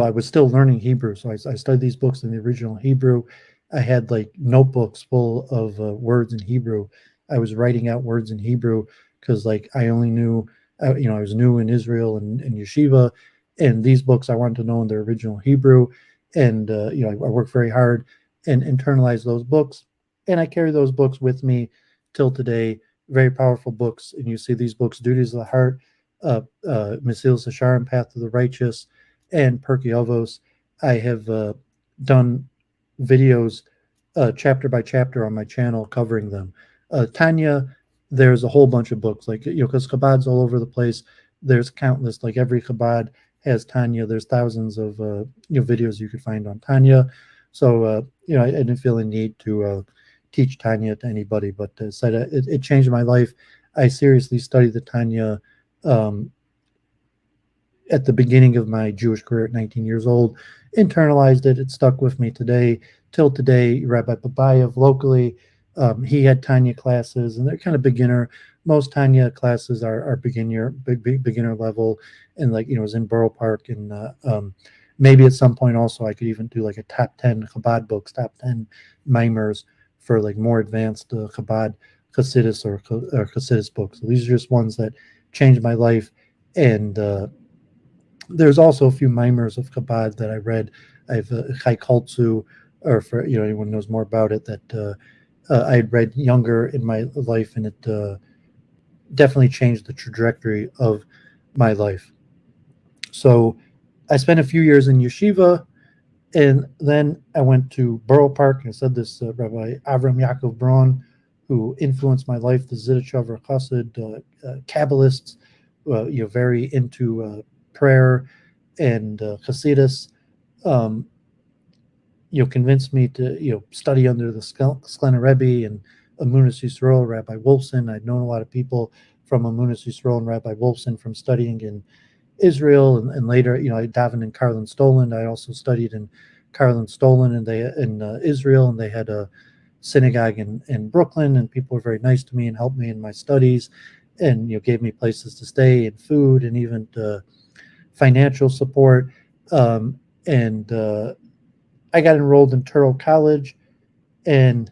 I was still learning Hebrew, so I studied these books in the original Hebrew. I had like notebooks full of words in Hebrew. I was writing out words in Hebrew because like I only knew, I was new in Israel and yeshiva, and these books I wanted to know in their original Hebrew, and I worked very hard and internalized those books, and I carry those books with me till today. Very powerful books, and you see these books: Duties of the Heart, Mesilas Yesharim, Path to the Righteous, and Perky Ovos. I have done videos chapter by chapter on my channel covering them. Tanya, there's a whole bunch of books, like, because Chabad's all over the place. There's countless, like every Chabad has Tanya. There's thousands of videos you could find on Tanya. So I didn't feel a need to teach Tanya to anybody, but said it changed my life. I seriously studied the Tanya um, at the beginning of my Jewish career at 19 years old, internalized it. It stuck with me today. Till today, Rabbi Babayev locally, he had Tanya classes, and they're kind of beginner. Most Tanya classes are beginner level, and like it was in Borough Park, and maybe at some point also I could even do like a top 10 Chabad books, top 10 mimers for like more advanced Chabad Hasidus or Hasidus books. So these are just ones that changed my life, and there's also a few mimers of Chabad that I read. I have Chai Kultzu, or for anyone knows more about it, that I had read younger in my life, and it definitely changed the trajectory of my life. So I spent a few years in yeshiva, and then I went to Borough Park, and I said this Rabbi Avram Yaakov Braun, who influenced my life, the Zidichover Chassid, Kabbalists, very into prayer and Hasidus, convinced me to study under the Sklener Rebbe and Amunas Yisrael, Rabbi Wolfson. I'd known a lot of people from Amunas Yisrael and Rabbi Wolfson from studying in Israel, and later, I davened in Karlin Stolen. I also studied in Karlin Stolen, and they in Israel, and they had a synagogue in Brooklyn, and people were very nice to me and helped me in my studies, and gave me places to stay and food and even financial support. And I got enrolled in Touro College, and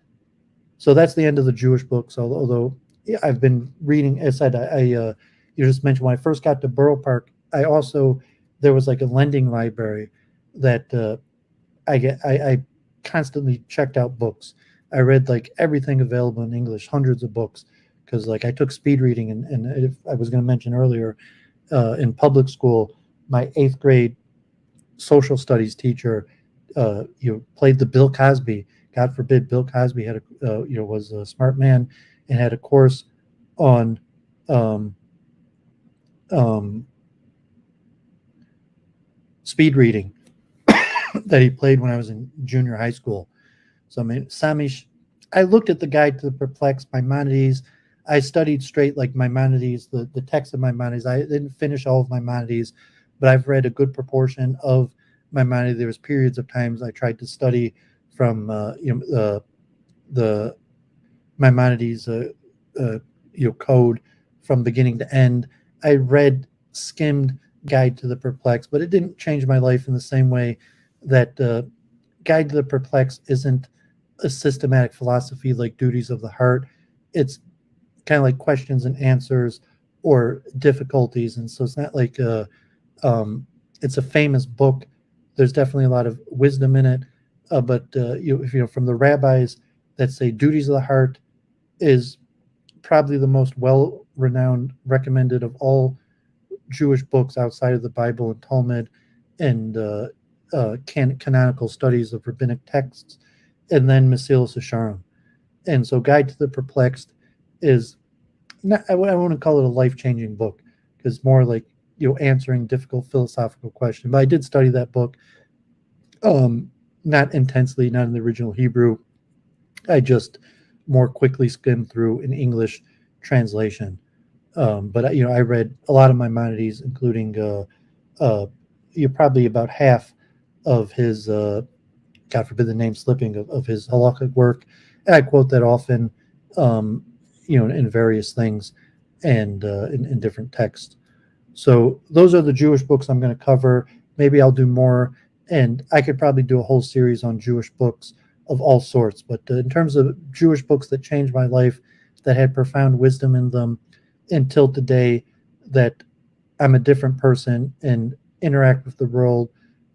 so that's the end of the Jewish books. Although I've been reading, as I said, you just mentioned when I first got to Borough Park, there was like a lending library that I constantly checked out books. I read like everything available in English, hundreds of books, because like I took speed reading, and if I was going to mention earlier, in public school, my 8th grade social studies teacher played the Bill Cosby. God forbid Bill Cosby had was a smart man and had a course on speed reading that he played when I was in junior high school. So I mean, Samish, I looked at the Guide to the Perplexed, Maimonides. I studied straight like Maimonides, the text of Maimonides. I didn't finish all of Maimonides, but I've read a good proportion of Maimonides. There was periods of times I tried to study from the Maimonides code from beginning to end. I read skimmed Guide to the Perplexed, but it didn't change my life in the same way that Guide to the Perplexed isn't a systematic philosophy like Duties of the Heart. It's kind of like questions and answers or difficulties, and so it's not like it's a famous book. There's definitely a lot of wisdom in it, but from the rabbis that say Duties of the Heart is probably the most well-renowned, recommended of all Jewish books outside of the Bible and Talmud and canonical studies of rabbinic texts, and then Mesilas Yesharim. And so Guide to the Perplexed is not, I wouldn't call it a life-changing book, because more like answering difficult philosophical questions. But I did study that book, not intensely, not in the original Hebrew. I just more quickly skimmed through an English translation. But I read a lot of Maimonides, including probably about half of his, God forbid the name slipping, of his halakhic work, And I quote that often, in various things and in different texts. So those are the Jewish books I'm going to cover. Maybe I'll do more, and I could probably do a whole series on Jewish books of all sorts. But in terms of Jewish books that changed my life, that had profound wisdom in them, until today, that I'm a different person and interact with the world,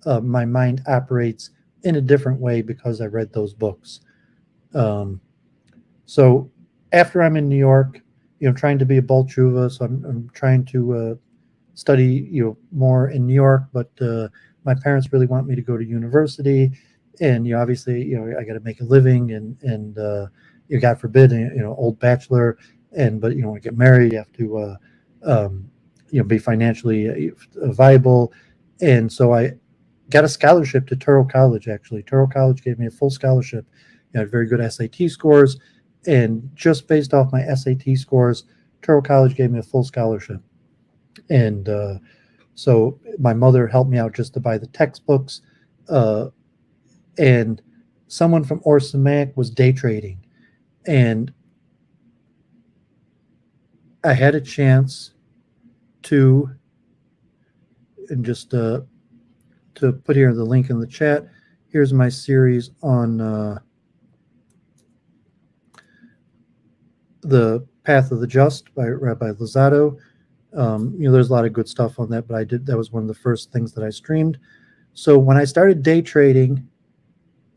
my mind operates in a different way because I read those books. So after I'm in New York, trying to be a Bal Tshuva, so I'm trying to study, more in New York, but my parents really want me to go to university, and obviously, I got to make a living, and God forbid, old bachelor, but when you get married, you have to be financially viable, and so I got a scholarship to Touro College. Actually, Touro College gave me a full scholarship. I had very good SAT scores, and just based off my SAT scores, Touro College gave me a full scholarship. And so my mother helped me out just to buy the textbooks. And someone from Orson Mac was day trading. And I had a chance to, and just to put here the link in the chat, here's my series on The Path of the Just by Rabbi Luzzatto. There's a lot of good stuff on that, but that was one of the first things that I streamed. So when I started day trading,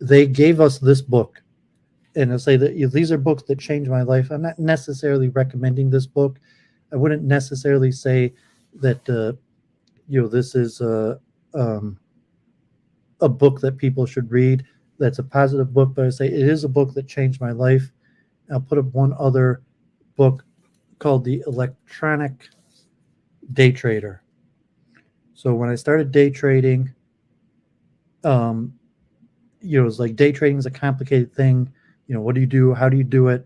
they gave us this book, and I say that these are books that changed my life. I'm not necessarily recommending this book. I wouldn't necessarily say that this is a book that people should read. That's a positive book, but I say it is a book that changed my life. I'll put up one other book called The Electronic Day Trader. So when I started day trading, it was like day trading is a complicated thing. What do you do? How do you do it?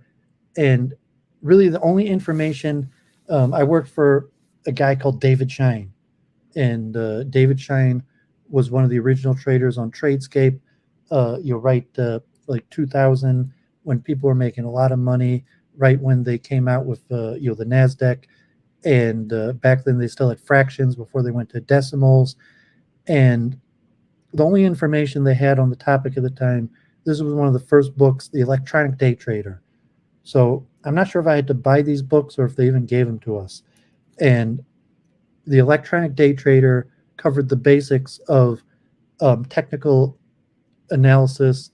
And really the only information, I worked for a guy called David Shine, and David Shine was one of the original traders on Tradescape. Right, like 2000, when people were making a lot of money, right when they came out with the NASDAQ. And back then they still had fractions before they went to decimals. And the only information they had on the topic at the time, this was one of the first books, The Electronic Day Trader. So I'm not sure if I had to buy these books or if they even gave them to us. And The Electronic Day Trader covered the basics of technical analysis,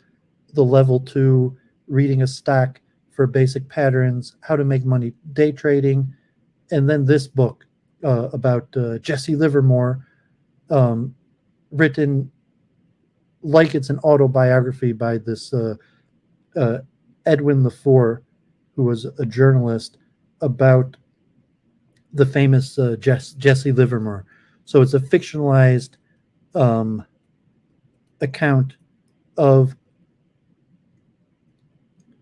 the level 2, reading a stock for basic patterns, how to make money day trading. And then this book about Jesse Livermore, written like it's an autobiography by this Edwin Lefèvre, who was a journalist, about the famous Jesse Livermore. So it's a fictionalized account of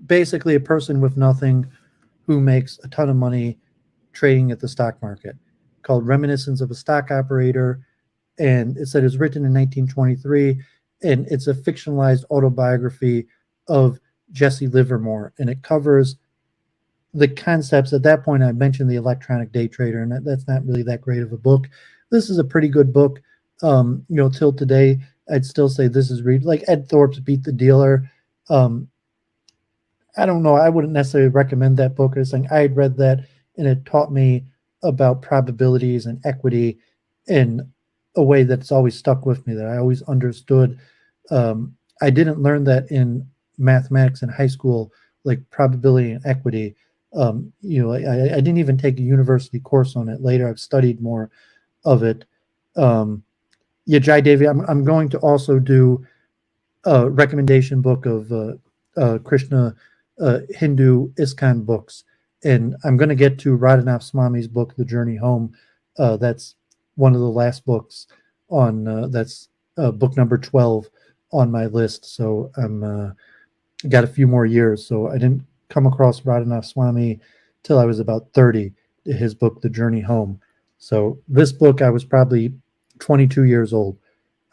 basically a person with nothing who makes a ton of money trading at the stock market, called Reminiscences of a Stock Operator. And it said it was written in 1923, and it's a fictionalized autobiography of Jesse Livermore, and it covers the concepts. At that point, I mentioned The Electronic Day Trader, and that's not really that great of a book. This is a pretty good book. Till today, I'd still say this is like Ed Thorp's Beat the Dealer. I don't know. I wouldn't necessarily recommend that book. I was saying I had read that, and it taught me about probabilities and equity in a way that's always stuck with me, that I always understood. I didn't learn that in mathematics in high school, like probability and equity. I didn't even take a university course on it. Later, I've studied more of it. Jai Devi, I'm going to also do a recommendation book of Krishna Hindu ISKCON books, and I'm going to get to Radhanath Swami's book, The Journey Home. That's one of the last books on that's book number 12 on my list. So I'm got a few more years. So I didn't come across Radhanath Swami till I was about 30, his book, The Journey Home. So this book, I was probably 22 years old.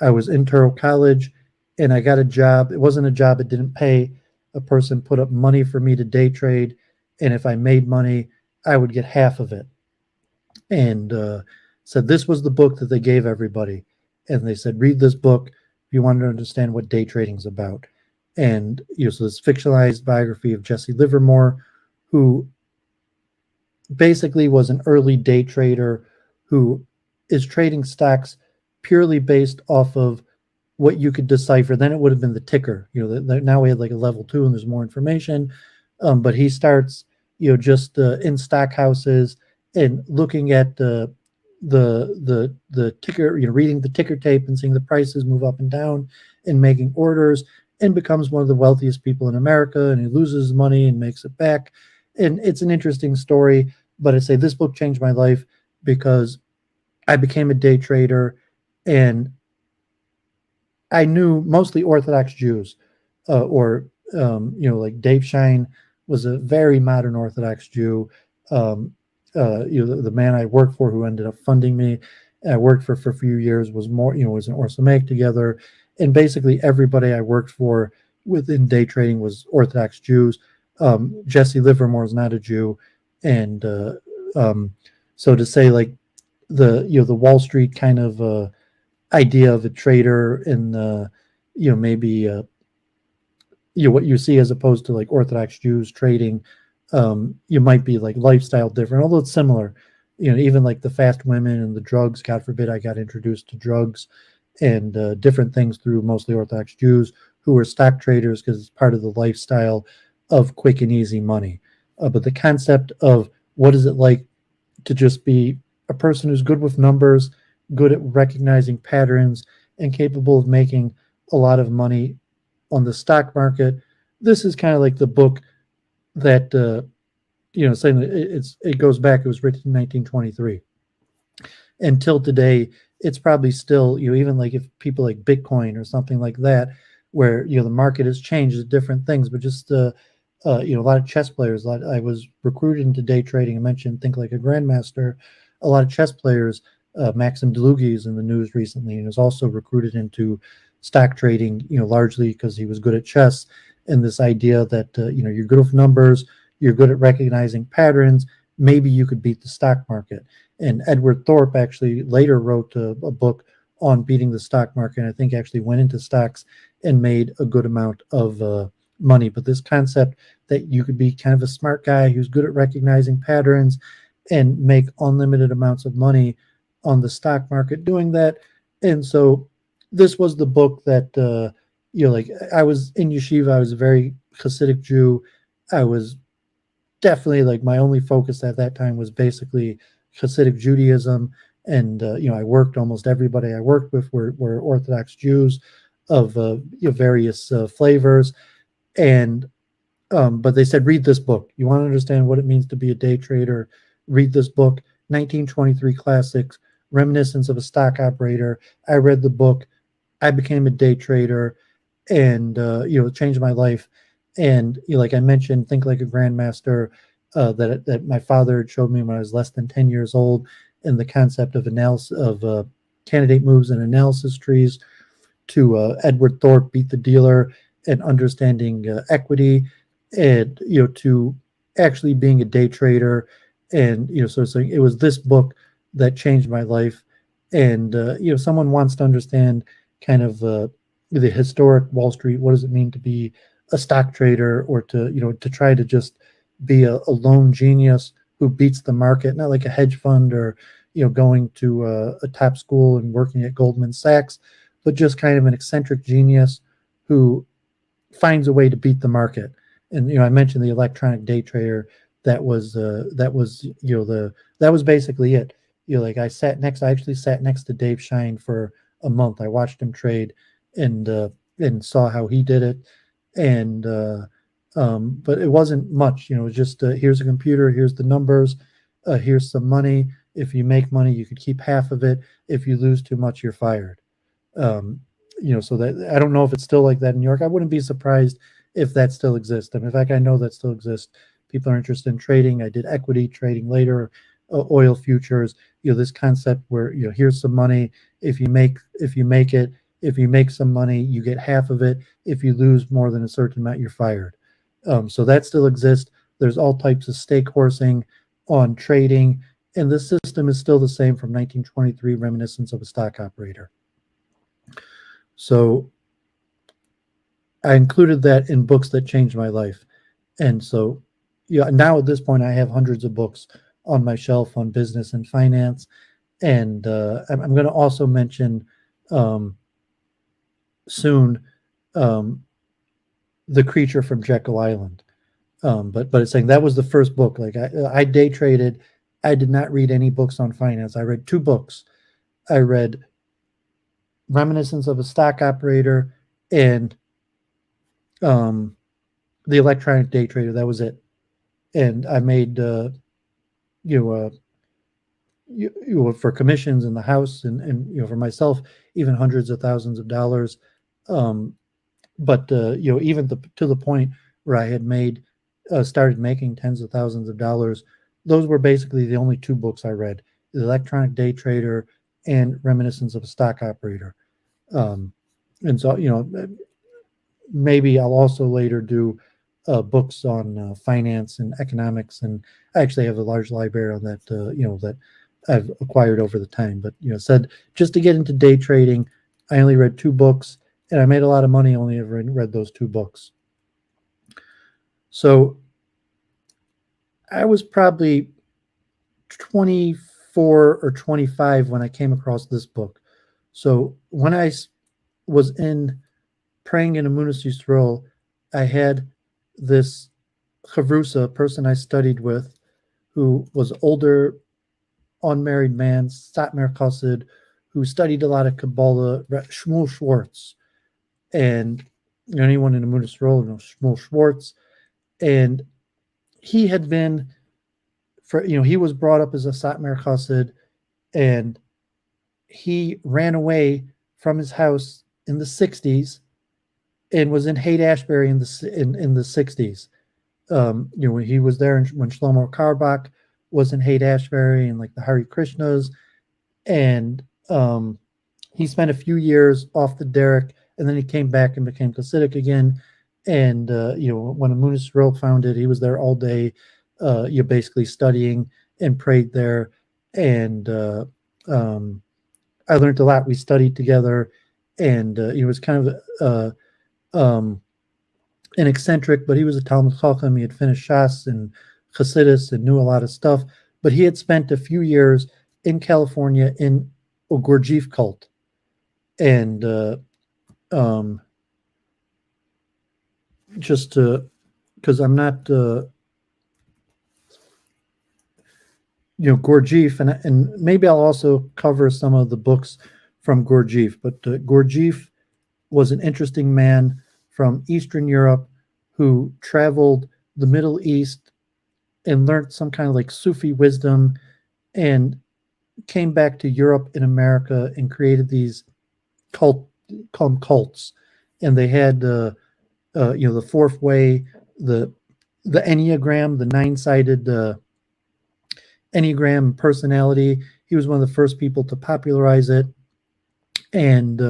I was in Touro College, and I got a job. It wasn't a job, it didn't pay. a person put up money for me to day trade, and if I made money, I would get half of it. And said this was the book that they gave everybody, and they said, read this book if you want to understand what day trading is about. And so this fictionalized biography of Jesse Livermore, who basically was an early day trader who is trading stocks purely based off of what you could decipher. Then it would have been the ticker. Now we had like a level 2 and there's more information. But he starts, just in stock houses and looking at the ticker, reading the ticker tape and seeing the prices move up and down and making orders, and becomes one of the wealthiest people in America. And he loses money and makes it back. And it's an interesting story. But I say this book changed my life because I became a day trader, and I knew mostly Orthodox Jews, like Dave Shine was a very modern Orthodox Jew. The man I worked for, who ended up funding me, I worked for a few years, was was an Orsamaic together, and basically everybody I worked for within day trading was Orthodox Jews. Jesse Livermore is not a Jew, and so to say, like the Wall Street kind of idea of a trader and maybe what you see as opposed to like Orthodox Jews trading, you might be like lifestyle different, although it's similar. Even like the fast women and the drugs, God forbid I got introduced to drugs and different things through mostly Orthodox Jews who were stock traders because it's part of the lifestyle of quick and easy money. But the concept of what is it like to just be a person who's good with numbers, good at recognizing patterns, and capable of making a lot of money on the stock market. This is kind of like the book that, saying that it goes back, it was written in 1923. Until today, it's probably still, even like if people like Bitcoin or something like that, where, the market has changed, different things, but just, a lot of chess players. I was recruited into day trading. I mentioned Think Like a Grandmaster. A lot of chess players, Maxim Delugi is in the news recently and was also recruited into stock trading, largely because he was good at chess. And this idea that, you're good with numbers, you're good at recognizing patterns, maybe you could beat the stock market. And Edward Thorp actually later wrote a book on beating the stock market, and I think actually went into stocks and made a good amount of money. But this concept that you could be kind of a smart guy who's good at recognizing patterns and make unlimited amounts of money on the stock market doing that. And so this was the book that, like I was in yeshiva, I was a very Hasidic Jew. I was definitely like my only focus at that time was basically Hasidic Judaism. And, I worked, almost everybody I worked with were Orthodox Jews of various flavors. And but they said, read this book. You want to understand what it means to be a day trader, read this book, 1923 classics, Reminiscences of a Stock Operator. I read the book. I became a day trader, and it changed my life. And like I mentioned, Think Like a Grandmaster, that my father had showed me when I was less than 10 years old, and the concept of analysis of candidate moves and analysis trees, to Edward Thorp, Beat the Dealer, and understanding equity, and to actually being a day trader. And so it was this book that changed my life. And someone wants to understand kind of the historic Wall Street. What does it mean to be a stock trader, or to try to just be a lone genius who beats the market, not like a hedge fund or going to a top school and working at Goldman Sachs, but just kind of an eccentric genius who finds a way to beat the market. And I mentioned the electronic day trader. That was basically it. Like I actually sat next to Dave Shine for a month. I watched him trade and saw how he did it. And but it wasn't much. It was just here's a computer, here's the numbers, here's some money. If you make money, you could keep half of it. If you lose too much, you're fired. So that I don't know if it's still like that in New York. I wouldn't be surprised if that still exists. In fact, I know that still exists. People are interested in trading. I did equity trading later, oil futures. This concept where here's some money. If you make it, if you make some money, you get half of it. If you lose more than a certain amount, you're fired. So that still exists. There's all types of stake horsing on trading, and this system is still the same from 1923, Reminiscence of a Stock Operator. So I included that in books that changed my life. And so, yeah, now at this point, I have hundreds of books on my shelf on business and finance. And I'm going to also mention soon The Creature from Jekyll Island. But it's saying that was the first book. Like I day traded. I did not read any books on finance. I read 2 books. I read Reminiscence of a Stock Operator and The Electronic Day Trader. That was it. And I made for commissions in the house and for myself even hundreds of thousands of dollars. But even to the point where I had started making tens of thousands of dollars. Those were basically the only 2 books I read: The Electronic Day Trader and Reminiscence of a Stock Operator. And so, maybe I'll also later do books on finance and economics. And I actually have a large library on that, that I've acquired over the time. But, said just to get into day trading, I only read 2 books, and I made a lot of money only ever read those 2 books. So I was probably 24 or 25 when I came across this book. So when I was praying in a Amunus Yisrael, I had this chavrusa, person I studied with, who was older, unmarried man, Satmar Chassid, who studied a lot of Kabbalah, Shmuel Schwartz. And anyone in Amunus Yisrael knows Shmuel Schwartz. And he had been, he was brought up as a Satmar Chassid, and he ran away from his house in the 60s and was in Haight-Ashbury in the 60s. When he was there, when Shlomo Karbach was in Haight-Ashbury and like the Hare Krishnas, and he spent a few years off the derrick, and then he came back and became Hasidic again. And when Amunus Yisrael founded, he was there all day. You're basically studying and prayed there, and I learned a lot. We studied together, and he was kind of an eccentric, but he was a Talmud Chacham. He had finished Shas and Chassidus and knew a lot of stuff. But he had spent a few years in California in a Gurdjieff cult, and just because I'm not Gurdjieff, and maybe I'll also cover some of the books from Gurdjieff. But Gurdjieff was an interesting man from Eastern Europe who traveled the Middle East and learned some kind of like Sufi wisdom, and came back to Europe and America and created these cults. And they had the fourth way, the Enneagram, the 9-sided Enneagram personality. He was one of the first people to popularize it. And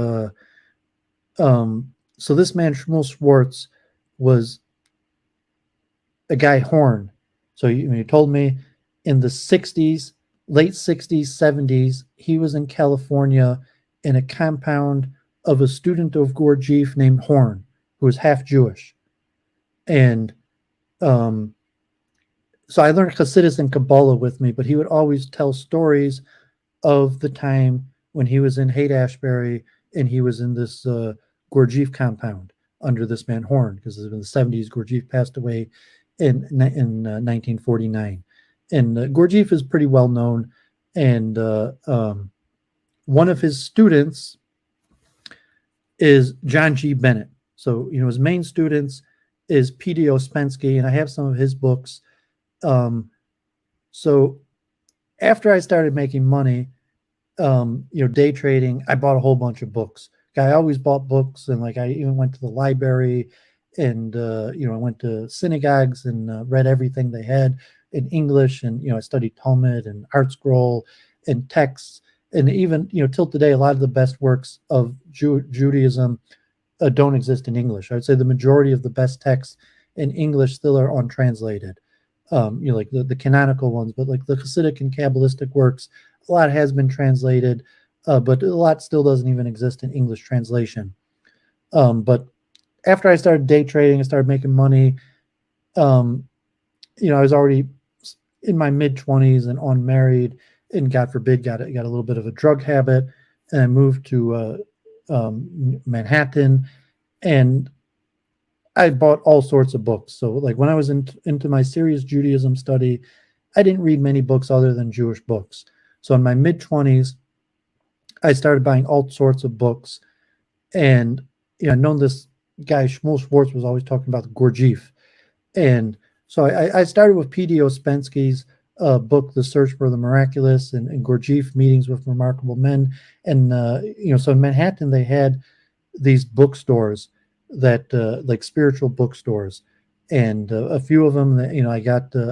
so this man, Shmuel Schwartz, was a guy Horn. So he told me in the 60s, late 60s, 70s, he was in California in a compound of a student of Gurdjieff named Horn, who was half Jewish. And so I learned Chassidus and Kabbalah with me, but he would always tell stories of the time when he was in Haight-Ashbury and he was in this Gurdjieff compound under this man Horn, because in the 70s, Gurdjieff passed away in 1949. And Gurdjieff is pretty well known. And one of his students is John G. Bennett. So, his main students is P.D. Ouspensky, and I have some of his books. So after I started making money, day trading, I bought a whole bunch of books. I always bought books, and like I even went to the library, and I went to synagogues and read everything they had in English, and I studied Talmud and Art Scroll and texts, and even till today, a lot of the best works of Judaism don't exist in English. I would say the majority of the best texts in English still are untranslated. Like the canonical ones, but like the Hasidic and Kabbalistic works, a lot has been translated, but a lot still doesn't even exist in English translation. But after I started day trading, I started making money. I was already in my mid-20s and unmarried, and God forbid, got a little bit of a drug habit, and I moved to Manhattan, and I bought all sorts of books. So like when I was into my serious Judaism study, I didn't read many books other than Jewish books. So in my mid-20s, I started buying all sorts of books. And I've known this guy, Shmuel Schwartz, was always talking about the Gurdjieff. And so I started with P.D. Ouspensky's book, The Search for the Miraculous, and Gurdjieff, Meetings with Remarkable Men. And, so in Manhattan, they had these bookstores that like spiritual bookstores, and a few of them that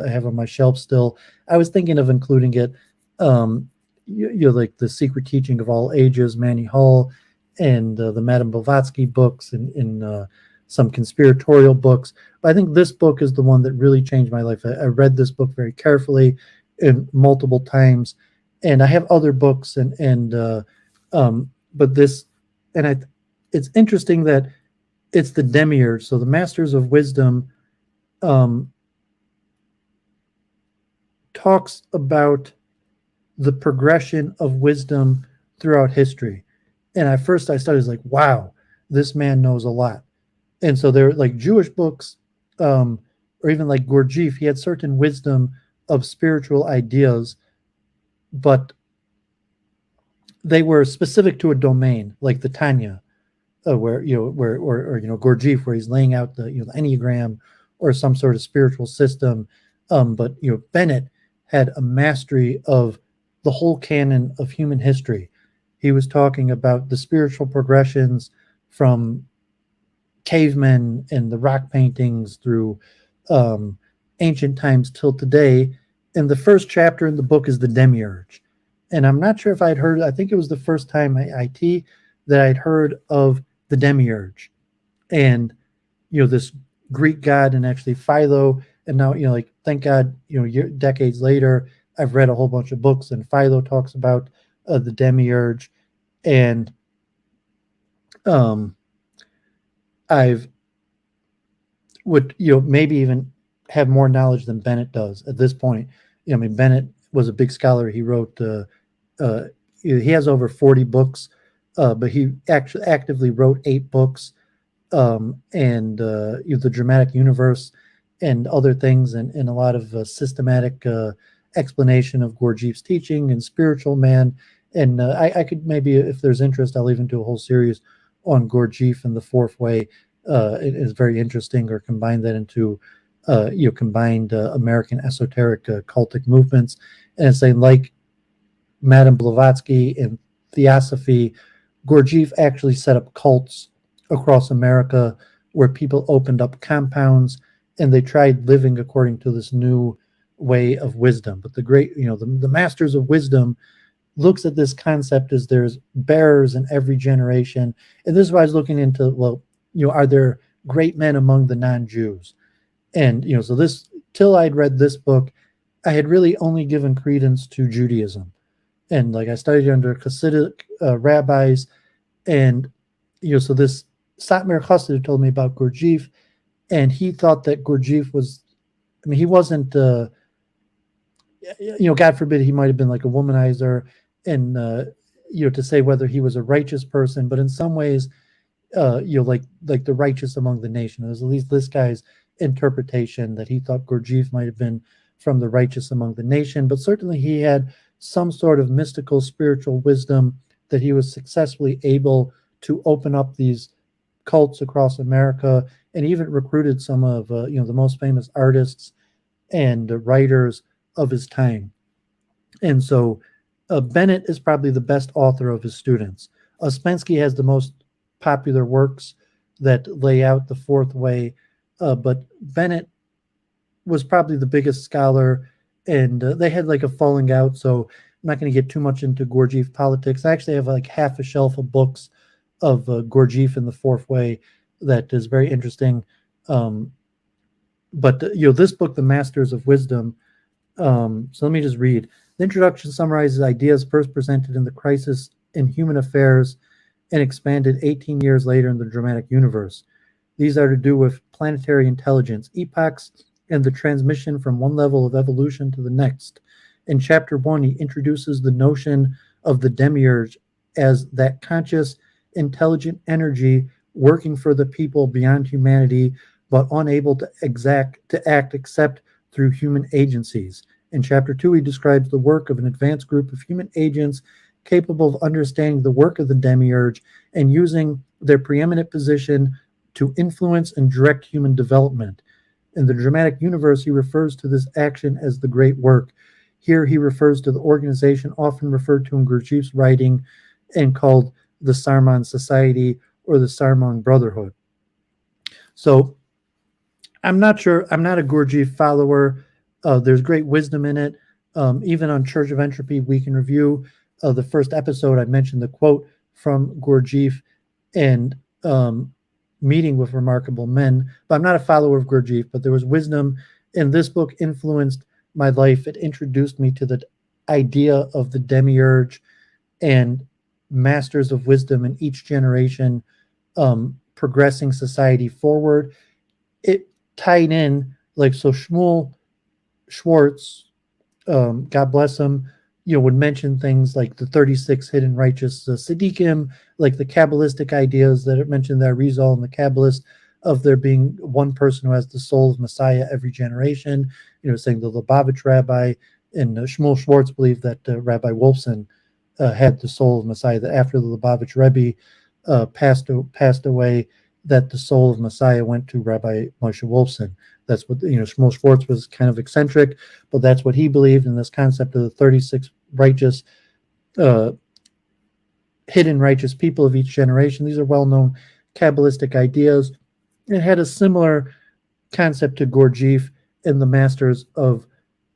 I have on my shelf still. I was thinking of including it, like the Secret Teaching of All Ages, Manny Hall, and the Madame Blavatsky books, and in some conspiratorial books. But I think this book is the one that really changed my life. I read this book very carefully and multiple times, and I have other books, but this, and it's interesting that it's the demiurge. So the Masters of Wisdom talks about the progression of wisdom throughout history. And at first I started like, wow, this man knows a lot. And so there are like Jewish books, or even like Gurdjieff, he had certain wisdom of spiritual ideas, but they were specific to a domain, like the Tanya, where Gurdjieff, where he's laying out the the Enneagram or some sort of spiritual system. But Bennett had a mastery of the whole canon of human history. He was talking about the spiritual progressions from cavemen and the rock paintings through ancient times till today. And the first chapter in the book is the demiurge. And I'm not sure if I'd heard, I think it was the first time that I'd heard of the demiurge. And, this Greek god, and actually Philo. And now, thank God, decades later, I've read a whole bunch of books, and Philo talks about the demiurge. And I've would maybe even have more knowledge than Bennett does at this point. Bennett was a big scholar. He wrote he has over 40 books, but he actually actively wrote 8 books, and the Dramatic Universe and other things, and a lot of systematic explanation of Gurdjieff's teaching and spiritual man. And I could maybe, if there's interest, I'll even do a whole series on Gurdjieff and the Fourth Way. It is very interesting, or combine that into combined American esoteric cultic movements. And it's saying, like Madame Blavatsky and Theosophy, Gurdjieff actually set up cults across America where people opened up compounds and they tried living according to this new way of wisdom. But the great, the Masters of Wisdom looks at this concept as there's bearers in every generation. And this is why I was looking into, well, are there great men among the non-Jews? And, so this, till I'd read this book, I had really only given credence to Judaism. And like I studied under Hasidic rabbis, and, so this Satmar Chassid told me about Gurdjieff, and he thought that Gurdjieff was, he wasn't, God forbid, he might have been like a womanizer, and, to say whether he was a righteous person, but in some ways, like the righteous among the nation. It was at least this guy's interpretation, that he thought Gurdjieff might have been from the righteous among the nation, but certainly he had some sort of mystical spiritual wisdom that he was successfully able to open up these cults across America, and even recruited some of the most famous artists and writers of his time. And so Bennett is probably the best author of his students. Ouspensky has the most popular works that lay out the Fourth Way, but Bennett was probably the biggest scholar, and they had like a falling out, so I'm not going to get too much into Gurdjieff politics. I actually have like half a shelf of books of Gurdjieff and the Fourth Way that is very interesting. But this book, The Masters of Wisdom. So let me just read. The introduction summarizes ideas first presented in The Crisis in Human Affairs and expanded 18 years later in the dramatic universe. These are to do with planetary intelligence, epochs, and the transmission from one level of evolution to the next. In Chapter 1, he introduces the notion of the demiurge as that conscious, intelligent energy working for the people beyond humanity, but unable to act except through human agencies. In Chapter 2, he describes the work of an advanced group of human agents capable of understanding the work of the demiurge and using their preeminent position to influence and direct human development. In the dramatic universe, he refers to this action as the great work. Here he refers to the organization often referred to in Gurdjieff's writing and called the Sarman Society or the Sarman Brotherhood. So I'm not sure. I'm not a Gurdjieff follower. There's great wisdom in it. Even on Church of Entropy Week in Review, the first episode, I mentioned the quote from Gurdjieff and Meeting with Remarkable Men. But I'm not a follower of Gurdjieff, but there was wisdom in this book influenced my life. It introduced me to the idea of the demiurge and masters of wisdom in each generation, progressing society forward. It tied in, like, so Shmuel Schwartz, God bless him, would mention things like the 36 hidden righteous Siddiqim, like the Kabbalistic ideas that it mentioned that Rizal and the Kabbalists, of there being one person who has the soul of Messiah every generation, saying the Lubavitch rabbi, and Shmuel Schwartz believed that Rabbi Wolfson had the soul of Messiah, that after the Lubavitch Rebbe passed away, that the soul of Messiah went to Rabbi Moshe Wolfson. That's what, Shmuel Schwartz was kind of eccentric, but that's what he believed in this concept of the 36 righteous, hidden righteous people of each generation. These are well-known Kabbalistic ideas. It had a similar concept to Gurdjieff in the Masters of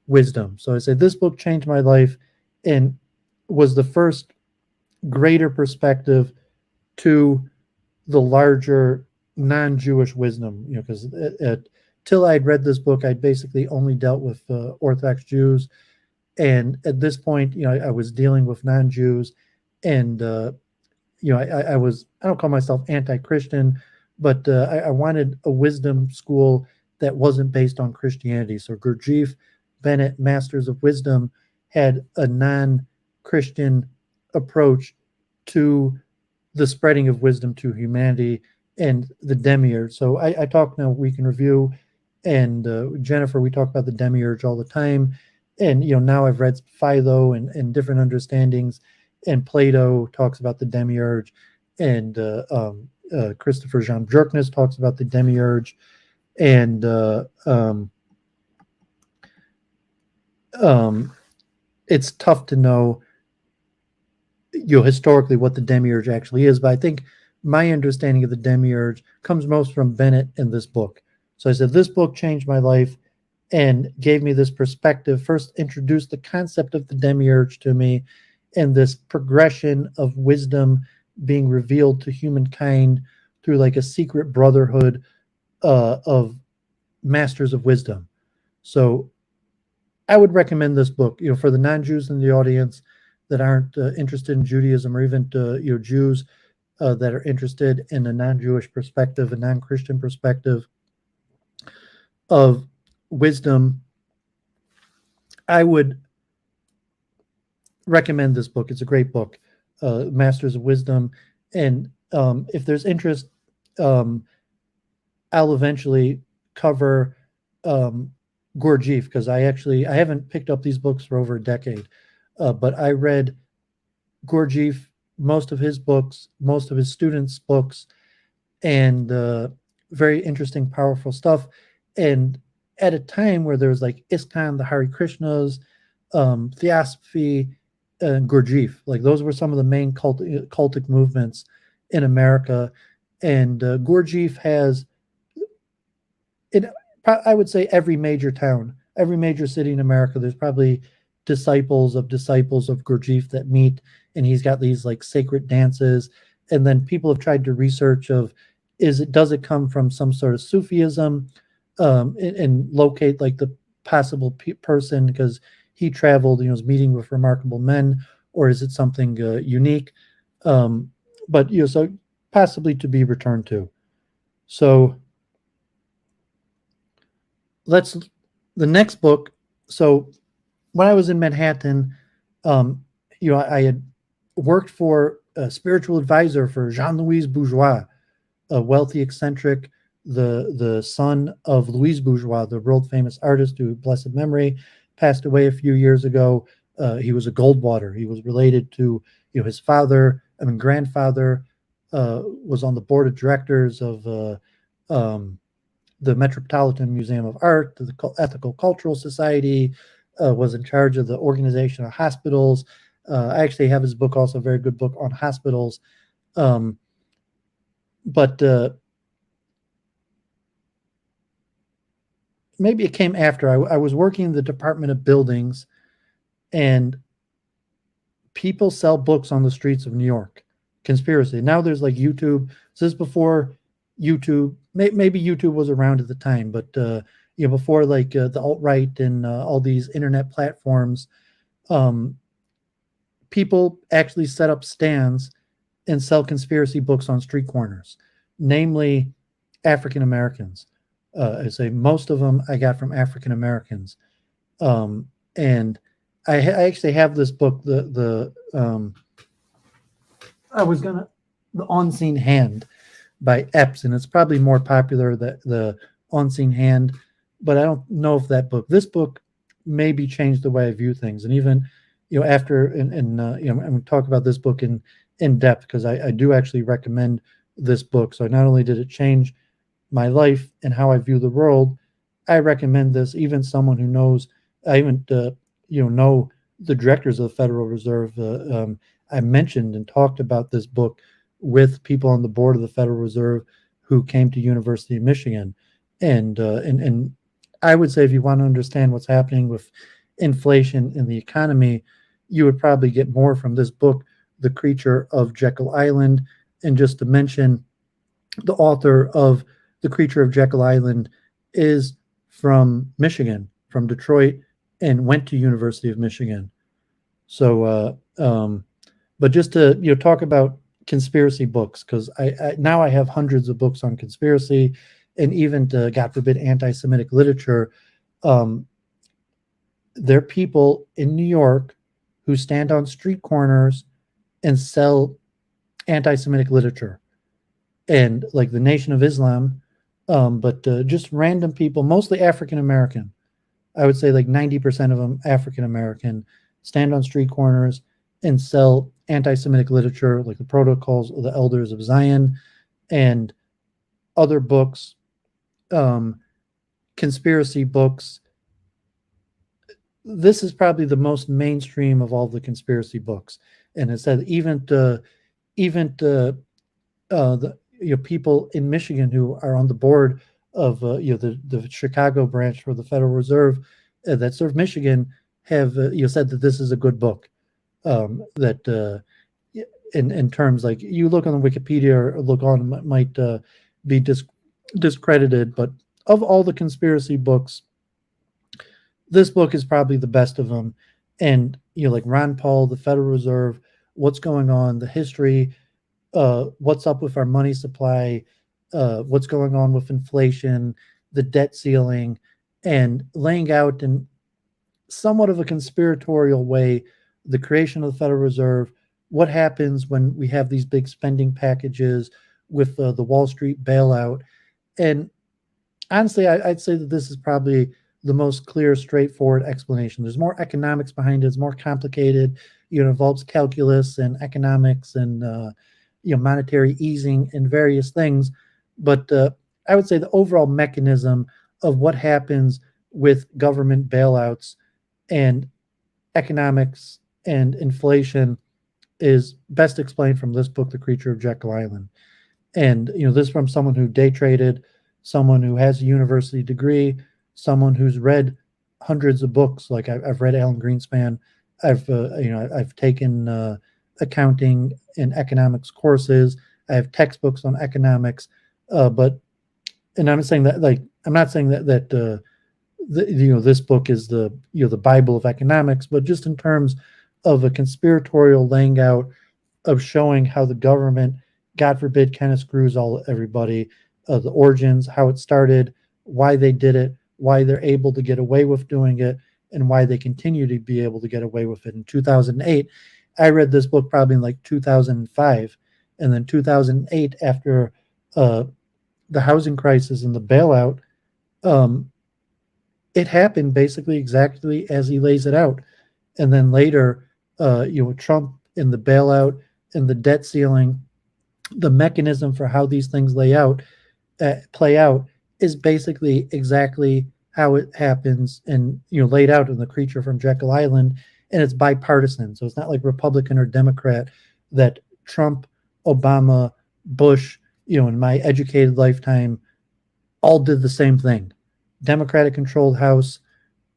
Wisdom. So I say this book changed my life and was the first greater perspective to the larger non-Jewish wisdom, because till I'd read this book, I'd basically only dealt with Orthodox Jews. And at this point, I was dealing with non-Jews, and, I don't call myself anti-Christian, but I wanted a wisdom school that wasn't based on Christianity. So Gurdjieff, Bennett, Masters of Wisdom had a non-Christian approach to the spreading of wisdom to humanity and the demiurge. So I talk now Week in Review, and Jennifer, we talk about the demiurge all the time. And, now I've read Philo and different understandings, and Plato talks about the demiurge, and Christopher Jean Jerkness talks about the demiurge, and it's tough to know, historically what the demiurge actually is. But I think my understanding of the demiurge comes most from Bennett in this book. So I said, this book changed my life and gave me this perspective, first introduced the concept of the demiurge to me, and this progression of wisdom being revealed to humankind through like a secret brotherhood of masters of wisdom. So I would recommend this book, for the non-Jews in the audience that aren't interested in Judaism, or even Jews that are interested in a non-Jewish perspective, a non-Christian perspective of wisdom. I would recommend this book. It's a great book, Masters of Wisdom. And if there's interest, I'll eventually cover Gurdjieff, because I haven't picked up these books for over a decade, but I read Gurdjieff, most of his books, most of his students' books, and very interesting, powerful stuff. And at a time where there was like ISKCON, the Hare Krishnas, Theosophy, and Gurdjieff, like those were some of the main cultic movements in America. And Gurdjieff has, I would say, every major town, every major city in America, there's probably disciples of Gurdjieff that meet, and he's got these like sacred dances. And then people have tried to research of, does it come from some sort of Sufism, and locate like the possible person, because he traveled, was meeting with remarkable men, or is it something unique? But so possibly to be returned to. So the next book. So when I was in Manhattan, I had worked for a spiritual advisor for Jean-Louis Bourgeois, a wealthy eccentric, the son of Louise Bourgeois, the world famous artist who, blessed memory, passed away a few years ago. He was a Goldwater. He was related to his grandfather was on the board of directors of the Metropolitan Museum of Art, the Ethical Cultural Society, was in charge of the organization of hospitals. I actually have his book, also a very good book on hospitals. But maybe it came after. I was working in the Department of Buildings, and people sell books on the streets of New York. Conspiracy. Now there's like YouTube. So this is before YouTube. Maybe YouTube was around at the time, but before like the alt-right and all these internet platforms, people actually set up stands and sell conspiracy books on street corners, namely African Americans. I say most of them I got from African Americans, and I actually have this book. The Unseen Hand by Epps, and it's probably more popular, the Unseen Hand, but I don't know if that book. This book maybe changed the way I view things, and even after and I'm going to talk about this book in depth, because I do actually recommend this book. So not only did it change my life and how I view the world, I recommend this. Even someone who knows, I even know the directors of the Federal Reserve. I mentioned and talked about this book with people on the board of the Federal Reserve who came to University of Michigan, and I would say if you want to understand what's happening with inflation in the economy, you would probably get more from this book, The Creature of Jekyll Island. And just to mention, the author of The Creature of Jekyll Island is from Michigan, from Detroit, and went to University of Michigan. So, but just to talk about conspiracy books, because I now I have hundreds of books on conspiracy, and even to, God forbid, anti-Semitic literature. There are people in New York who stand on street corners and sell anti-Semitic literature, and like the Nation of Islam, but just random people, mostly African American. I would say like 90% of them African American, stand on street corners and sell anti-Semitic literature, like the Protocols of the Elders of Zion and other books, conspiracy books. This is probably the most mainstream of all the conspiracy books, and it said even the people in Michigan who are on the board of the Chicago branch for the Federal Reserve that serve Michigan have said that this is a good book. That in terms, like, you look on the Wikipedia or look on, might be discredited, but of all the conspiracy books, this book is probably the best of them. And like Ron Paul, the Federal Reserve, what's going on, the history, what's up with our money supply, what's going on with inflation, the debt ceiling, and laying out in somewhat of a conspiratorial way the creation of the Federal Reserve, what happens when we have these big spending packages with the Wall Street bailout. And honestly, I'd say that this is probably the most clear, straightforward explanation. There's more economics behind it. It's more complicated. It involves calculus and economics and monetary easing and various things. But I would say the overall mechanism of what happens with government bailouts and economics and inflation is best explained from this book, The Creature of Jekyll Island. And this from someone who day traded, someone who has a university degree, someone who's read hundreds of books. Like I've read Alan Greenspan. I've taken accounting and economics courses. I have textbooks on economics. And I'm saying that, like, I'm not saying that this book is the the Bible of economics, but just in terms of a conspiratorial laying out of showing how the government, God forbid, kind of screws everybody, the origins, how it started, why they did it, why they're able to get away with doing it, and why they continue to be able to get away with it. In 2008, I read this book probably in like 2005, and then 2008, after the housing crisis and the bailout, um, it happened basically exactly as he lays it out. And then later, Trump and the bailout and the debt ceiling, the mechanism for how these things play out is basically exactly how it happens and laid out in The Creature from Jekyll Island, and it's bipartisan. So it's not like Republican or Democrat, that Trump, Obama, Bush, in my educated lifetime, all did the same thing. Democratic controlled House,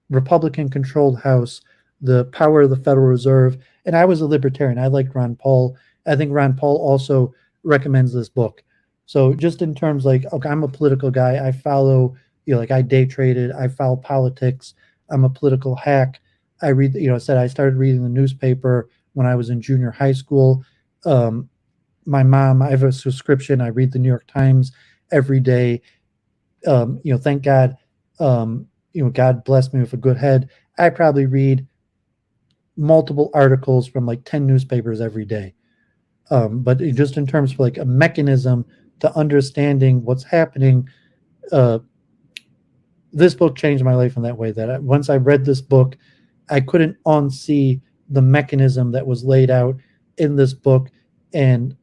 Republican controlled House, the power of the Federal Reserve. And I was a libertarian. I liked Ron Paul. I think Ron Paul also recommends this book. So just in terms like, okay, I'm a political guy. I follow, like I day traded. I follow politics. I'm a political hack. I read, I said I started reading the newspaper when I was in junior high school. My mom, I have a subscription. I read the New York Times every day. Thank God, God blessed me with a good head. I probably read multiple articles from like 10 newspapers every day. But just in terms of like a mechanism to understanding what's happening, this book changed my life in that way, that once I read this book, I couldn't unsee the mechanism that was laid out in this book. And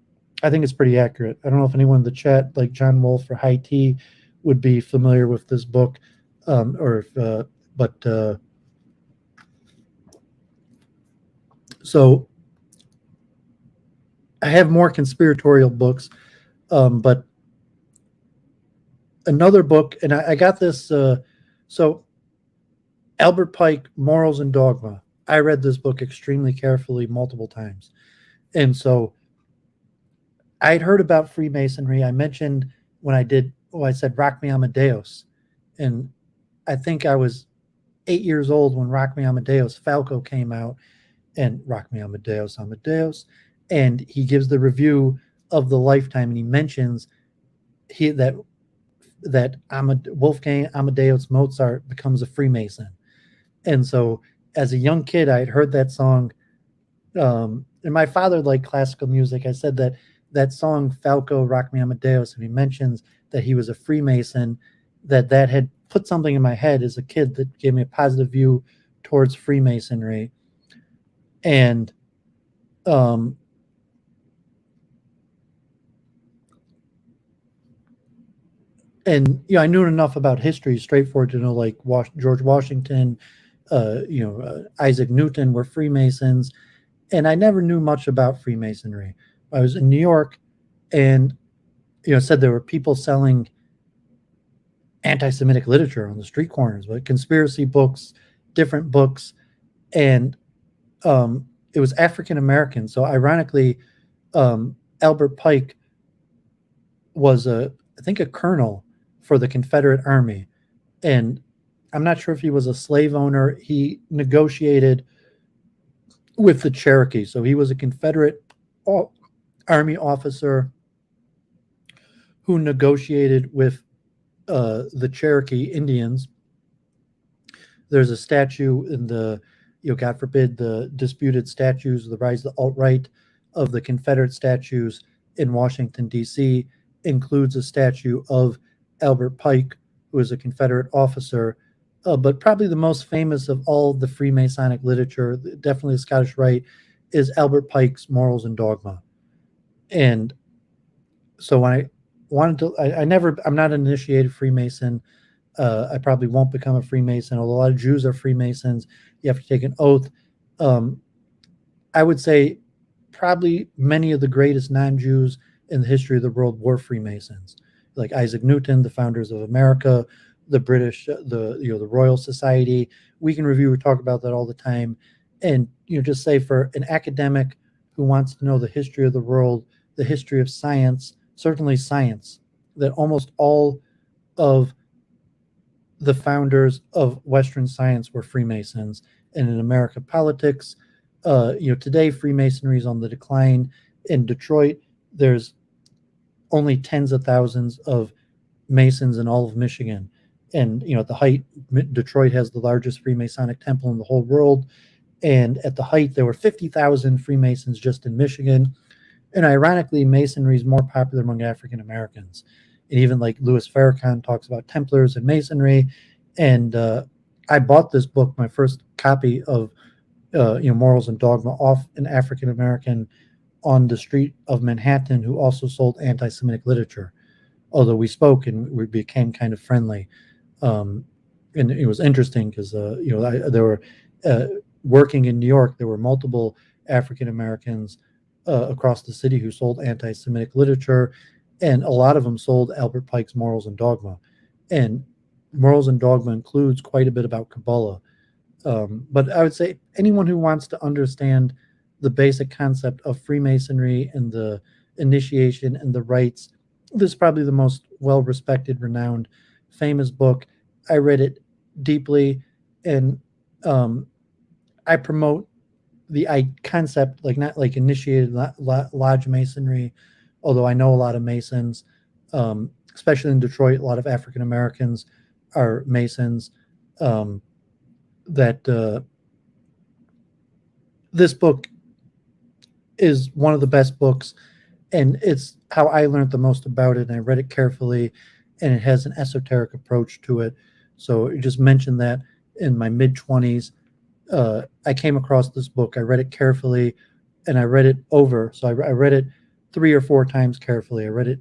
I think it's pretty accurate. I don't know if anyone in the chat, like John Wolfe or High Tea, would be familiar with this book, so I have more conspiratorial books, but another book, and I got this. So Albert Pike, Morals and Dogma. I read this book extremely carefully multiple times, and so I'd heard about Freemasonry. I mentioned when I said Rock Me Amadeus, and I think I was 8 years old when Rock Me Amadeus Falco came out, and Rock Me Amadeus, Amadeus, and he gives the review of the Lifetime, and he mentions that Wolfgang Amadeus Mozart becomes a Freemason. And so as a young kid, I had heard that song, and my father liked classical music. I said that song Falco, Rock Me Amadeus, and he mentions that he was a Freemason, that had put something in my head as a kid that gave me a positive view towards Freemasonry. And I knew enough about history, straightforward, to know like George Washington, Isaac Newton were Freemasons, and I never knew much about Freemasonry. I was in New York, and said there were people selling anti-Semitic literature on the street corners, but conspiracy books, different books, and it was African American. So ironically, Albert Pike was I think a colonel for the Confederate Army, and I'm not sure if he was a slave owner. He negotiated with the Cherokee, so he was a Confederate Army officer who negotiated with the Cherokee Indians. There's a statue in the, God forbid, the disputed statues, the rise of the alt-right, of the Confederate statues in Washington, D.C., includes a statue of Albert Pike, who was a Confederate officer. But probably the most famous of all the Freemasonic literature, definitely the Scottish Rite, is Albert Pike's Morals and Dogma. And so when I wanted to, I'm not an initiated Freemason. I probably won't become a Freemason, although a lot of Jews are Freemasons. You have to take an oath. I would say probably many of the greatest non-Jews in the history of the world were Freemasons, like Isaac Newton, the founders of America, the British, the Royal Society. We talk about that all the time. And just say, for an academic who wants to know the history of the world, the history of science, certainly science, that almost all of the founders of Western science were Freemasons, and in American politics, today Freemasonry is on the decline. In Detroit, there's only tens of thousands of Masons in all of Michigan, and at the height, Detroit has the largest Freemasonic temple in the whole world, and at the height, there were 50,000 Freemasons just in Michigan. And ironically, Masonry is more popular among African Americans. And even like Louis Farrakhan talks about Templars and Masonry. And I bought this book, my first copy of Morals and Dogma, off an African American on the street of Manhattan who also sold anti-Semitic literature. Although we spoke and we became kind of friendly, and it was interesting because there were working in New York, there were multiple African Americans across the city who sold anti-Semitic literature, and a lot of them sold Albert Pike's Morals and Dogma. And Morals and Dogma includes quite a bit about Kabbalah. But I would say anyone who wants to understand the basic concept of Freemasonry and the initiation and the rites, this is probably the most well-respected, renowned, famous book. I read it deeply, and I promote the concept, like not like initiated lodge masonry, although I know a lot of Masons, especially in Detroit, a lot of African Americans are Masons. This book is one of the best books, and it's how I learned the most about it, and I read it carefully, and it has an esoteric approach to it. So you just mentioned that in my mid-20s, I came across this book. I read it carefully, and I read it over. So I read it 3 or 4 times carefully. I read it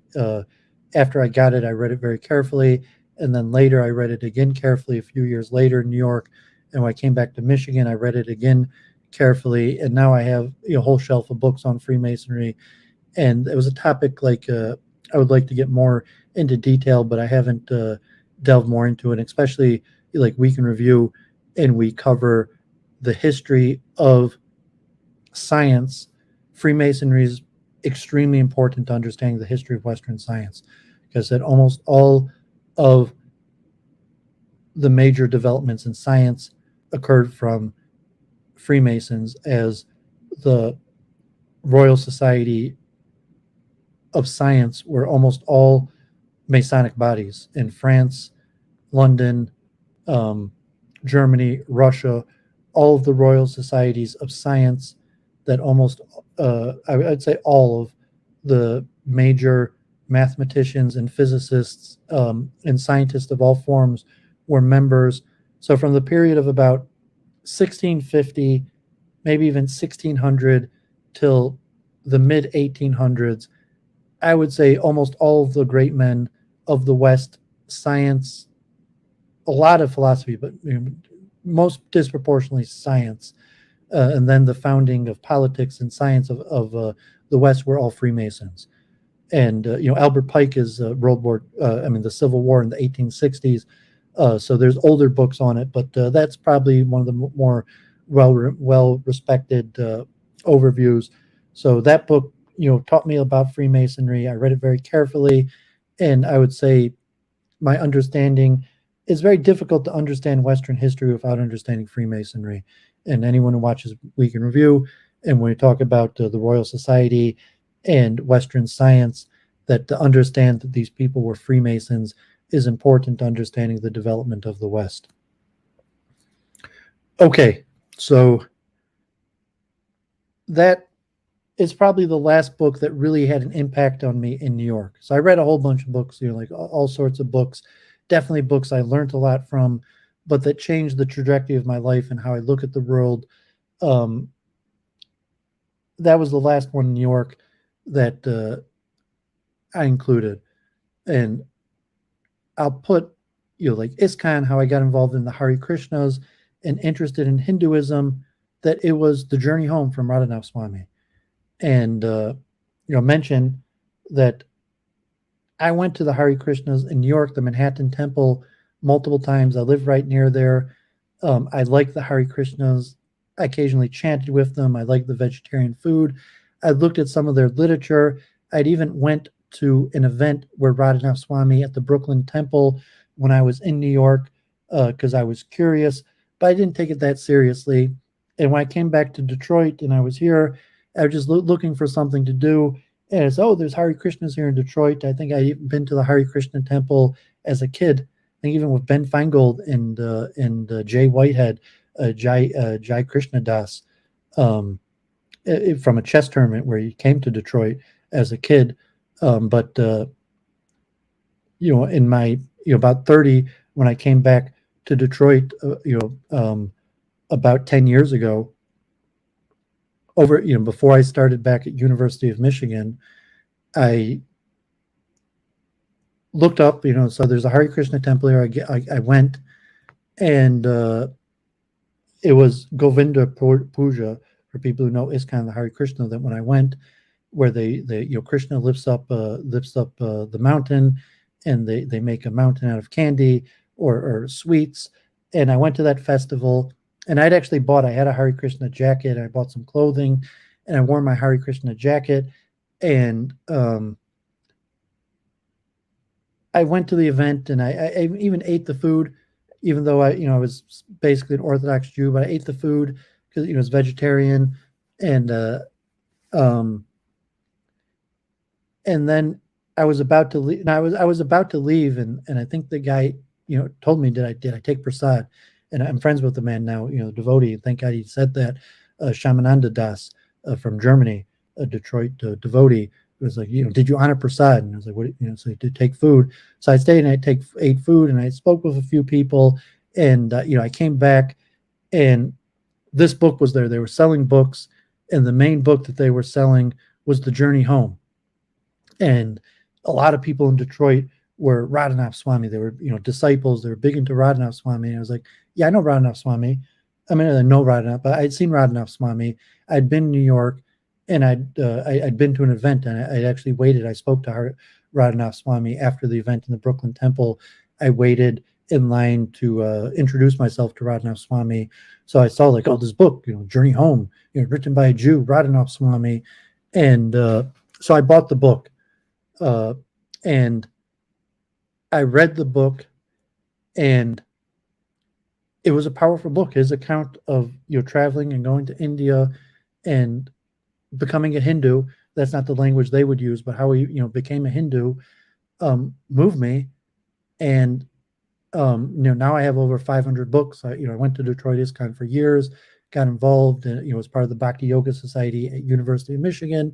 after I got it. I read it very carefully, and then later I read it again carefully a few years later in New York. And when I came back to Michigan, I read it again carefully. And now I have a whole shelf of books on Freemasonry. And it was a topic I would like to get more into detail, but I haven't delved more into it, especially like Week in Review, and we cover the history of science. Freemasonry is extremely important to understanding the history of Western science, because that almost all of the major developments in science occurred from Freemasons, as the Royal Society of Science were almost all Masonic bodies in France, London, Germany, Russia, all of the Royal Societies of Science, that almost, I'd say all of the major mathematicians and physicists and scientists of all forms were members. So from the period of about 1650, maybe even 1600 till the mid 1800s, I would say almost all of the great men of the West, science, a lot of philosophy, but most disproportionately science, and then the founding of politics and science of the West were all Freemasons. And Albert Pike is the Civil War in the 1860s. So there's older books on it, but that's probably one of the more well respected overviews. So that book taught me about Freemasonry. I read it very carefully, and I would say my understanding is very difficult to understand Western history without understanding Freemasonry. And anyone who watches Week in Review, and when we talk about the Royal Society and Western science, that to understand that these people were Freemasons is important to understanding the development of the West. Okay, so that is probably the last book that really had an impact on me in New York. So I read a whole bunch of books, like all sorts of books, definitely books I learned a lot from, but that changed the trajectory of my life and how I look at the world. That was the last one in New York that I included. And I'll put, like ISKCON, how I got involved in the Hare Krishnas and interested in Hinduism, that it was the journey home from Radhanath Swami. And, mention that I went to the Hare Krishnas in New York, the Manhattan Temple, multiple times. I live right near there. I like the Hare Krishnas. I occasionally chanted with them. I like the vegetarian food. I looked at some of their literature. I'd even went to an event where Radhanath Swami at the Brooklyn Temple when I was in New York. because I was curious, but I didn't take it that seriously. And when I came back to Detroit and I was here, I was just looking for something to do. And it's, oh, there's Hare Krishnas here in Detroit. I think I even been to the Hare Krishna temple as a kid. I think even with Ben Feingold and Jay Whitehead, Jai Krishna Das, from a chess tournament where he came to Detroit as a kid. But in my about 30, when I came back to Detroit, about 10 years ago, before I started back at University of Michigan, I looked up, so there's a Hare Krishna temple here. I went, and it was Govinda Puja, for people who know ISKCON, the Hare Krishna, that when I went, where they Krishna lifts up the mountain, and they make a mountain out of candy or sweets. And I went to that festival, and I had a Hare Krishna jacket. I bought some clothing, and I wore my Hare Krishna jacket. And I went to the event, and I even ate the food, even though I was basically an Orthodox Jew, but I ate the food because it's vegetarian. And and then I was about to leave. I was about to leave, and I think the guy told me, did I take prasad? And I'm friends with the man now, devotee. Thank God he said that. Shamananda Das from Germany, a Detroit devotee. It was like, did you honor prasad? And I was like, what? So he did take food. So I stayed and I ate food, and I spoke with a few people, and I came back, and this book was there. They were selling books, and the main book that they were selling was The Journey Home. And a lot of people in Detroit were Radhanath Swami. They were, disciples. They were big into Radhanath Swami. And I was like, yeah, I know Radhanath Swami. I mean, I know Radhanath, but I'd seen Radhanath Swami. I'd been in New York, and I'd been to an event, and I'd actually waited. I spoke to Radhanath Swami after the event in the Brooklyn Temple. I waited in line to introduce myself to Radhanath Swami. So I saw this book, Journey Home, written by a Jew, Radhanath Swami. And so I bought the book. And I read the book, and it was a powerful book. His account of traveling and going to India and becoming a Hindu. That's not the language they would use, but how he became a Hindu moved me. And now I have over 500 books. I went to Detroit ISKCON for years, got involved, and was part of the Bhakti Yoga Society at University of Michigan.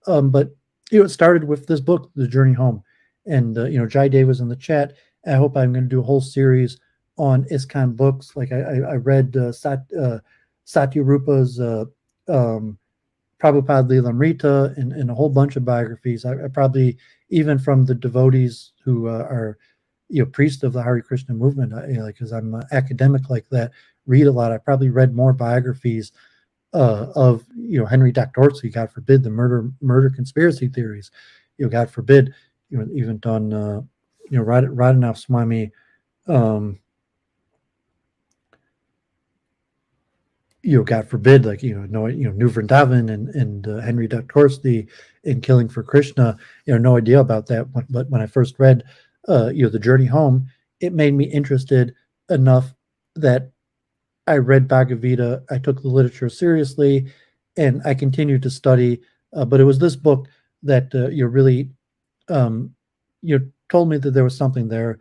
But it started with this book, The Journey Home. And, Jai Day was in the chat. I hope I'm going to do a whole series on ISKCON books. Like I read Satya Rupa's Prabhupada Lilamrita and a whole bunch of biographies. I probably, even from the devotees who are, priests of the Hare Krishna movement, because I'm an academic like that, read a lot. I probably read more biographies of Henry Doctorski, God forbid, the murder conspiracy theories, God forbid, even done Radhanath Swami, God forbid, New Vrindavan and Henry Doctorski in Killing for Krishna, no idea about that. But when I first read The Journey Home, it made me interested enough that I read Bhagavad Gita. I took the literature seriously, and I continued to study. But it was this book that really told me that there was something there,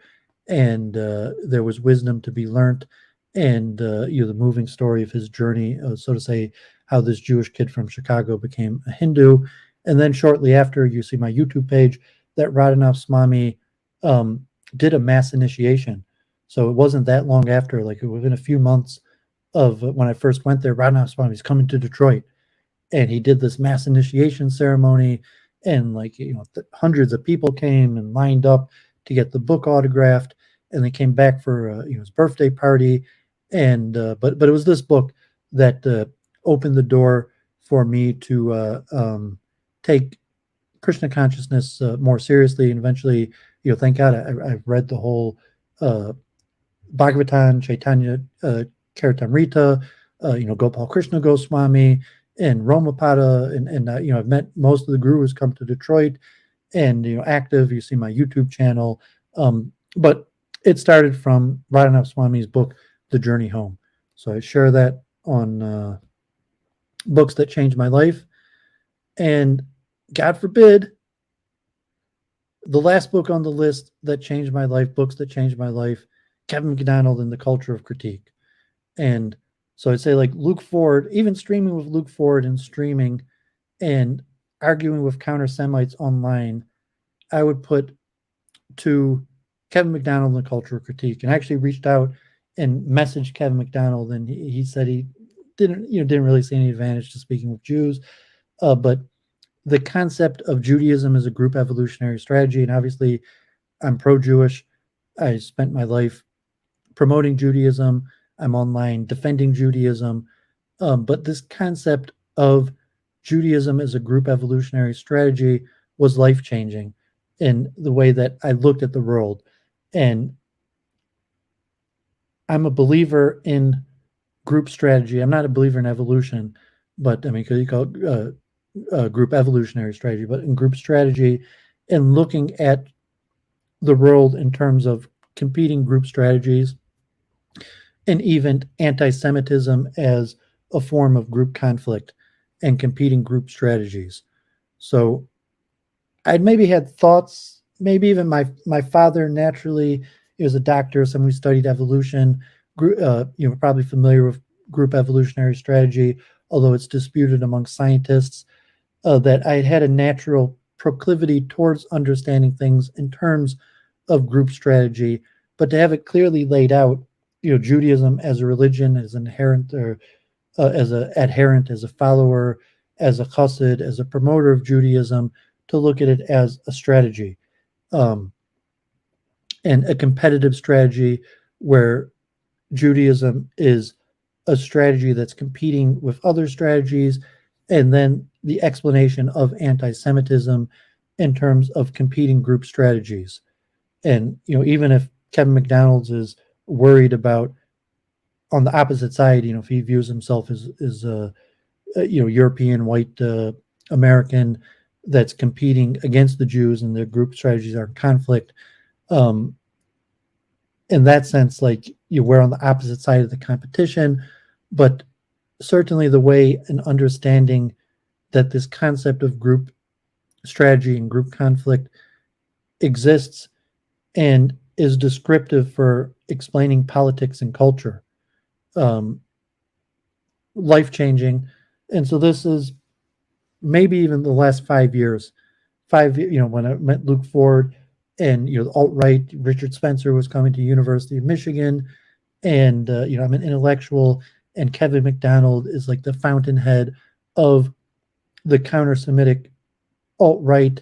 and there was wisdom to be learned, and the moving story of his journey, so to say, how this Jewish kid from Chicago became a Hindu. And then shortly after, you see my YouTube page, that Radhanath Swami did a mass initiation. So it wasn't that long after, within a few months of when I first went there, Radhanath Swami's coming to Detroit, and he did this mass initiation ceremony, and hundreds of people came and lined up to get the book autographed, and they came back for his birthday party, and but it was this book that opened the door for me to take Krishna consciousness more seriously, and eventually, thank God, I've read the whole Bhagavatam, Chaitanya Charitamrita, Gopal Krishna Goswami, and Romapada, and I've met most of the gurus come to Detroit, and active. You see my YouTube channel, but it started from Radhanath Swami's book, The Journey Home. So I share that on books that changed my life. And God forbid, the last book on the list that changed my life, books that changed my life, Kevin MacDonald and the Culture of Critique. And so I'd say like Luke Ford, even streaming with Luke Ford and streaming and arguing with counter Semites online, I would put to Kevin MacDonald and the Culture of Critique. And I actually reached out and messaged Kevin MacDonald, and he said he didn't really see any advantage to speaking with Jews, but the concept of Judaism as a group evolutionary strategy, and obviously I'm pro-Jewish. I spent my life promoting Judaism. I'm online defending Judaism. But this concept of Judaism as a group evolutionary strategy was life-changing in the way that I looked at the world. And I'm a believer in group strategy. I'm not a believer in evolution, but I mean, because you call it group evolutionary strategy, but in group strategy and looking at the world in terms of competing group strategies and even anti-Semitism as a form of group conflict and competing group strategies. So I'd maybe had thoughts, maybe even my father naturally, he was a doctor, someone who studied evolution, probably familiar with group evolutionary strategy, although it's disputed among scientists, that I had a natural proclivity towards understanding things in terms of group strategy, but to have it clearly laid out, Judaism as a religion, as inherent or as a adherent, as a follower, as a chassid, as a promoter of Judaism, to look at it as a strategy, and a competitive strategy where Judaism is a strategy that's competing with other strategies, and then the explanation of anti-Semitism in terms of competing group strategies. And even if Kevin MacDonald is worried about on the opposite side, if he views himself as a European white American that's competing against the Jews and their group strategies are in conflict. In that sense, like we're on the opposite side of the competition, but certainly the way and understanding that this concept of group strategy and group conflict exists and is descriptive for explaining politics and culture, life-changing. And so this is maybe even the last 5 years, when I met Luke Ford and, the alt-right, Richard Spencer was coming to University of Michigan, and, I'm an intellectual, and Kevin MacDonald is like the fountainhead of the counter-Semitic alt-right,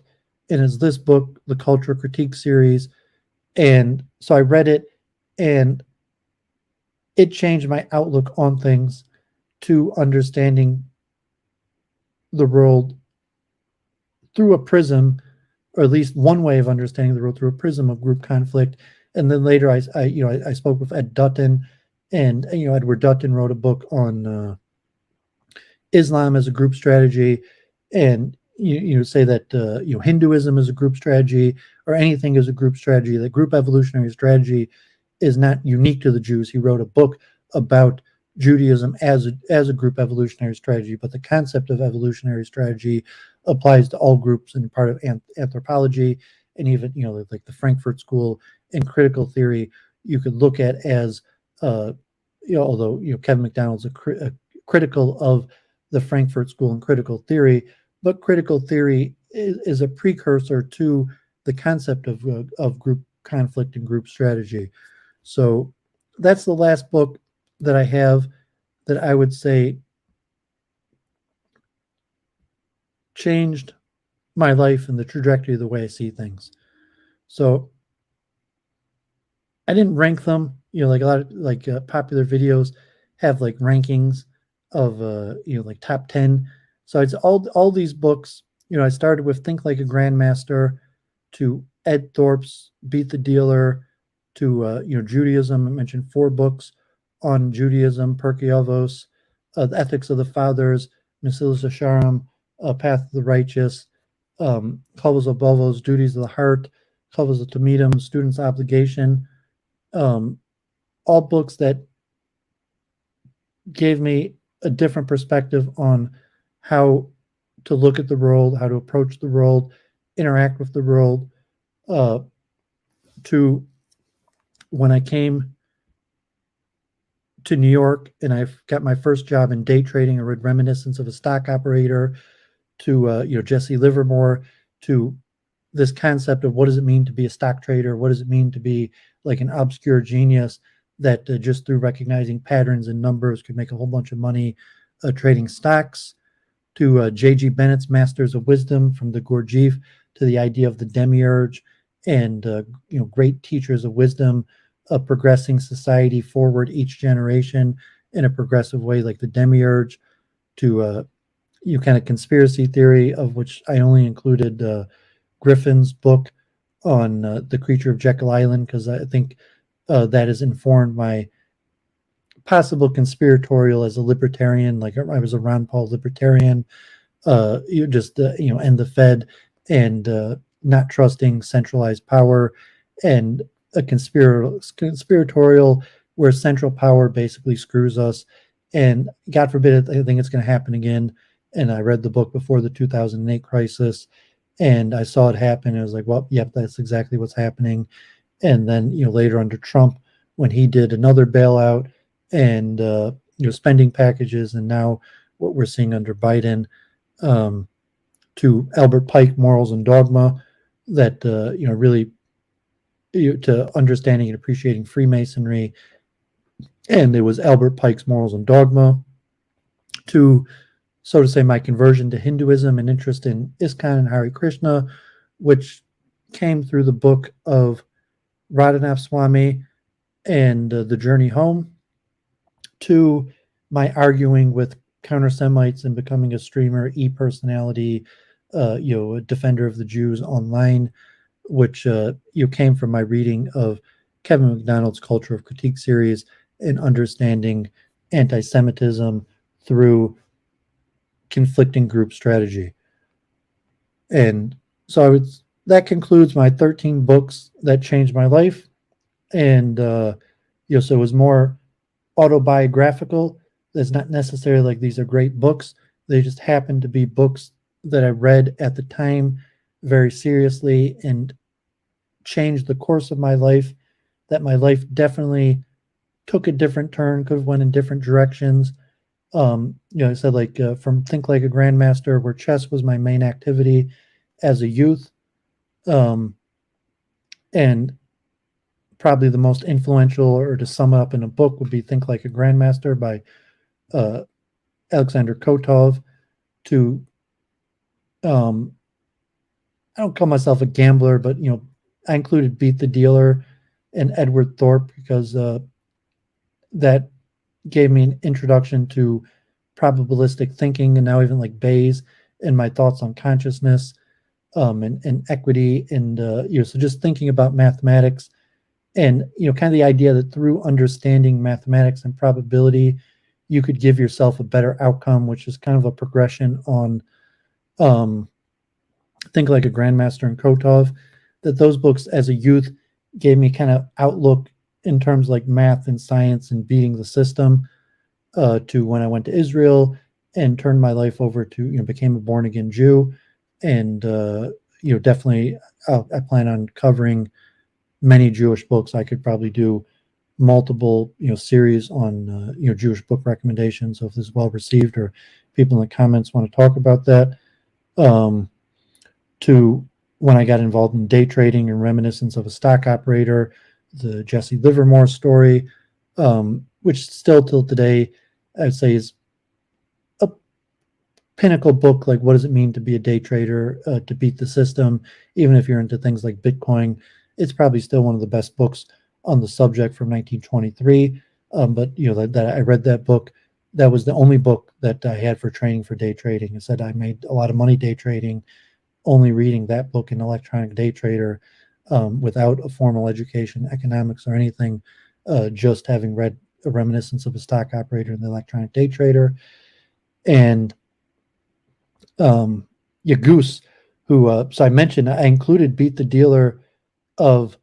and is this book, the Cultural Critique series. And so I read it, and it changed my outlook on things to understanding the world through a prism, or at least one way of understanding the world through a prism of group conflict. And then later I spoke with Ed Dutton, and Edward Dutton wrote a book on Islam as a group strategy, and say that Hinduism is a group strategy, or anything is a group strategy. The group evolutionary strategy is not unique to the Jews. He wrote a book about Judaism as a group evolutionary strategy, but the concept of evolutionary strategy applies to all groups and part of anthropology, and even like the Frankfurt School and critical theory you could look at as although Kevin MacDonald's critical of the Frankfurt School and critical theory, but critical theory is a precursor to the concept of group conflict and group strategy. So that's the last book that I have that I would say changed my life and the trajectory of the way I see things. So I didn't rank them, like a lot of popular videos have like rankings of like top 10. So it's all these books. I started with Think Like a Grandmaster, to Ed Thorp's Beat the Dealer, to Judaism. I mentioned 4 books on Judaism: Pirkei Avos, The Ethics of the Fathers, Mesilas Yesharim, Path of the Righteous, Kavos Obovos, Duties of the Heart, Kavos of Talmidim, Student's Obligation, All books that gave me a different perspective on how to look at the world, how to approach the world, interact with the world. To when I came to New York and I got my first job in day trading, I read Reminiscences of a Stock Operator, to Jesse Livermore, to this concept of what does it mean to be a stock trader? What does it mean to be like an obscure genius that just through recognizing patterns and numbers could make a whole bunch of money trading stocks? To J.G. Bennett's Masters of Wisdom, from the Gurdjieff to the idea of the demiurge, and great teachers of wisdom of progressing society forward each generation in a progressive way, like the demiurge. To kind of conspiracy theory, of which I only included Griffin's book on the creature of Jekyll Island, because I think that has informed my possible conspiratorial as a libertarian. Like I was a Ron Paul libertarian, end the Fed, and not trusting centralized power, and a conspiratorial where central power basically screws us. And God forbid, I think it's going to happen again. And I read the book before the 2008 crisis, and I saw it happen. I was like, well, yep, that's exactly what's happening. And then, later under Trump, when he did another bailout and, spending packages, and now what we're seeing under Biden, to Albert Pike, Morals and Dogma, that, really to understanding and appreciating Freemasonry. And it was Albert Pike's Morals and Dogma, to, so to say, my conversion to Hinduism and interest in ISKCON and Hare Krishna, which came through the book of Radhanath Swami and The Journey Home, to my arguing with counter-Semites and becoming a streamer, e-personality, a defender of the Jews online, which came from my reading of Kevin MacDonald's Culture of Critique series and understanding anti-Semitism through conflicting group strategy. And so that concludes my 13 books that changed my life. And so it was more autobiographical. It's not necessarily like these are great books. They just happen to be books that I read at the time very seriously and changed the course of my life, that my life definitely took a different turn, could have went in different directions. I said, like, from Think Like a Grandmaster, where chess was my main activity as a youth, and probably the most influential, or to sum it up in a book, would be Think Like a Grandmaster by Alexander Kotov. To I don't call myself a gambler, but I included Beat the Dealer and Edward Thorp, because that gave me an introduction to probabilistic thinking, and now even like Bayes and my thoughts on consciousness, and equity, and so just thinking about mathematics, and kind of the idea that through understanding mathematics and probability, you could give yourself a better outcome, which is kind of a progression on Think Like a Grandmaster and Kotov. That those books as a youth gave me kind of outlook in terms like math and science and beating the system, to when I went to Israel and turned my life over to, became a born again Jew. And, definitely I plan on covering many Jewish books. I could probably do multiple, series on, Jewish book recommendations. So if this is well received, or people in the comments want to talk about that, to when I got involved in day trading and Reminiscence of a Stock Operator, the Jesse Livermore story, which still till today I'd say is a pinnacle book. Like, what does it mean to be a day trader, to beat the system? Even if you're into things like Bitcoin, it's probably still one of the best books on the subject from 1923. But that I read that book. That was the only book that I had for training for day trading. I said I made a lot of money day trading only reading that book in Electronic Day Trader, without a formal education, economics, or anything, just having read A Reminiscence of a Stock Operator in the Electronic Day Trader. And Goose, who, so I mentioned, I included Beat the Dealer of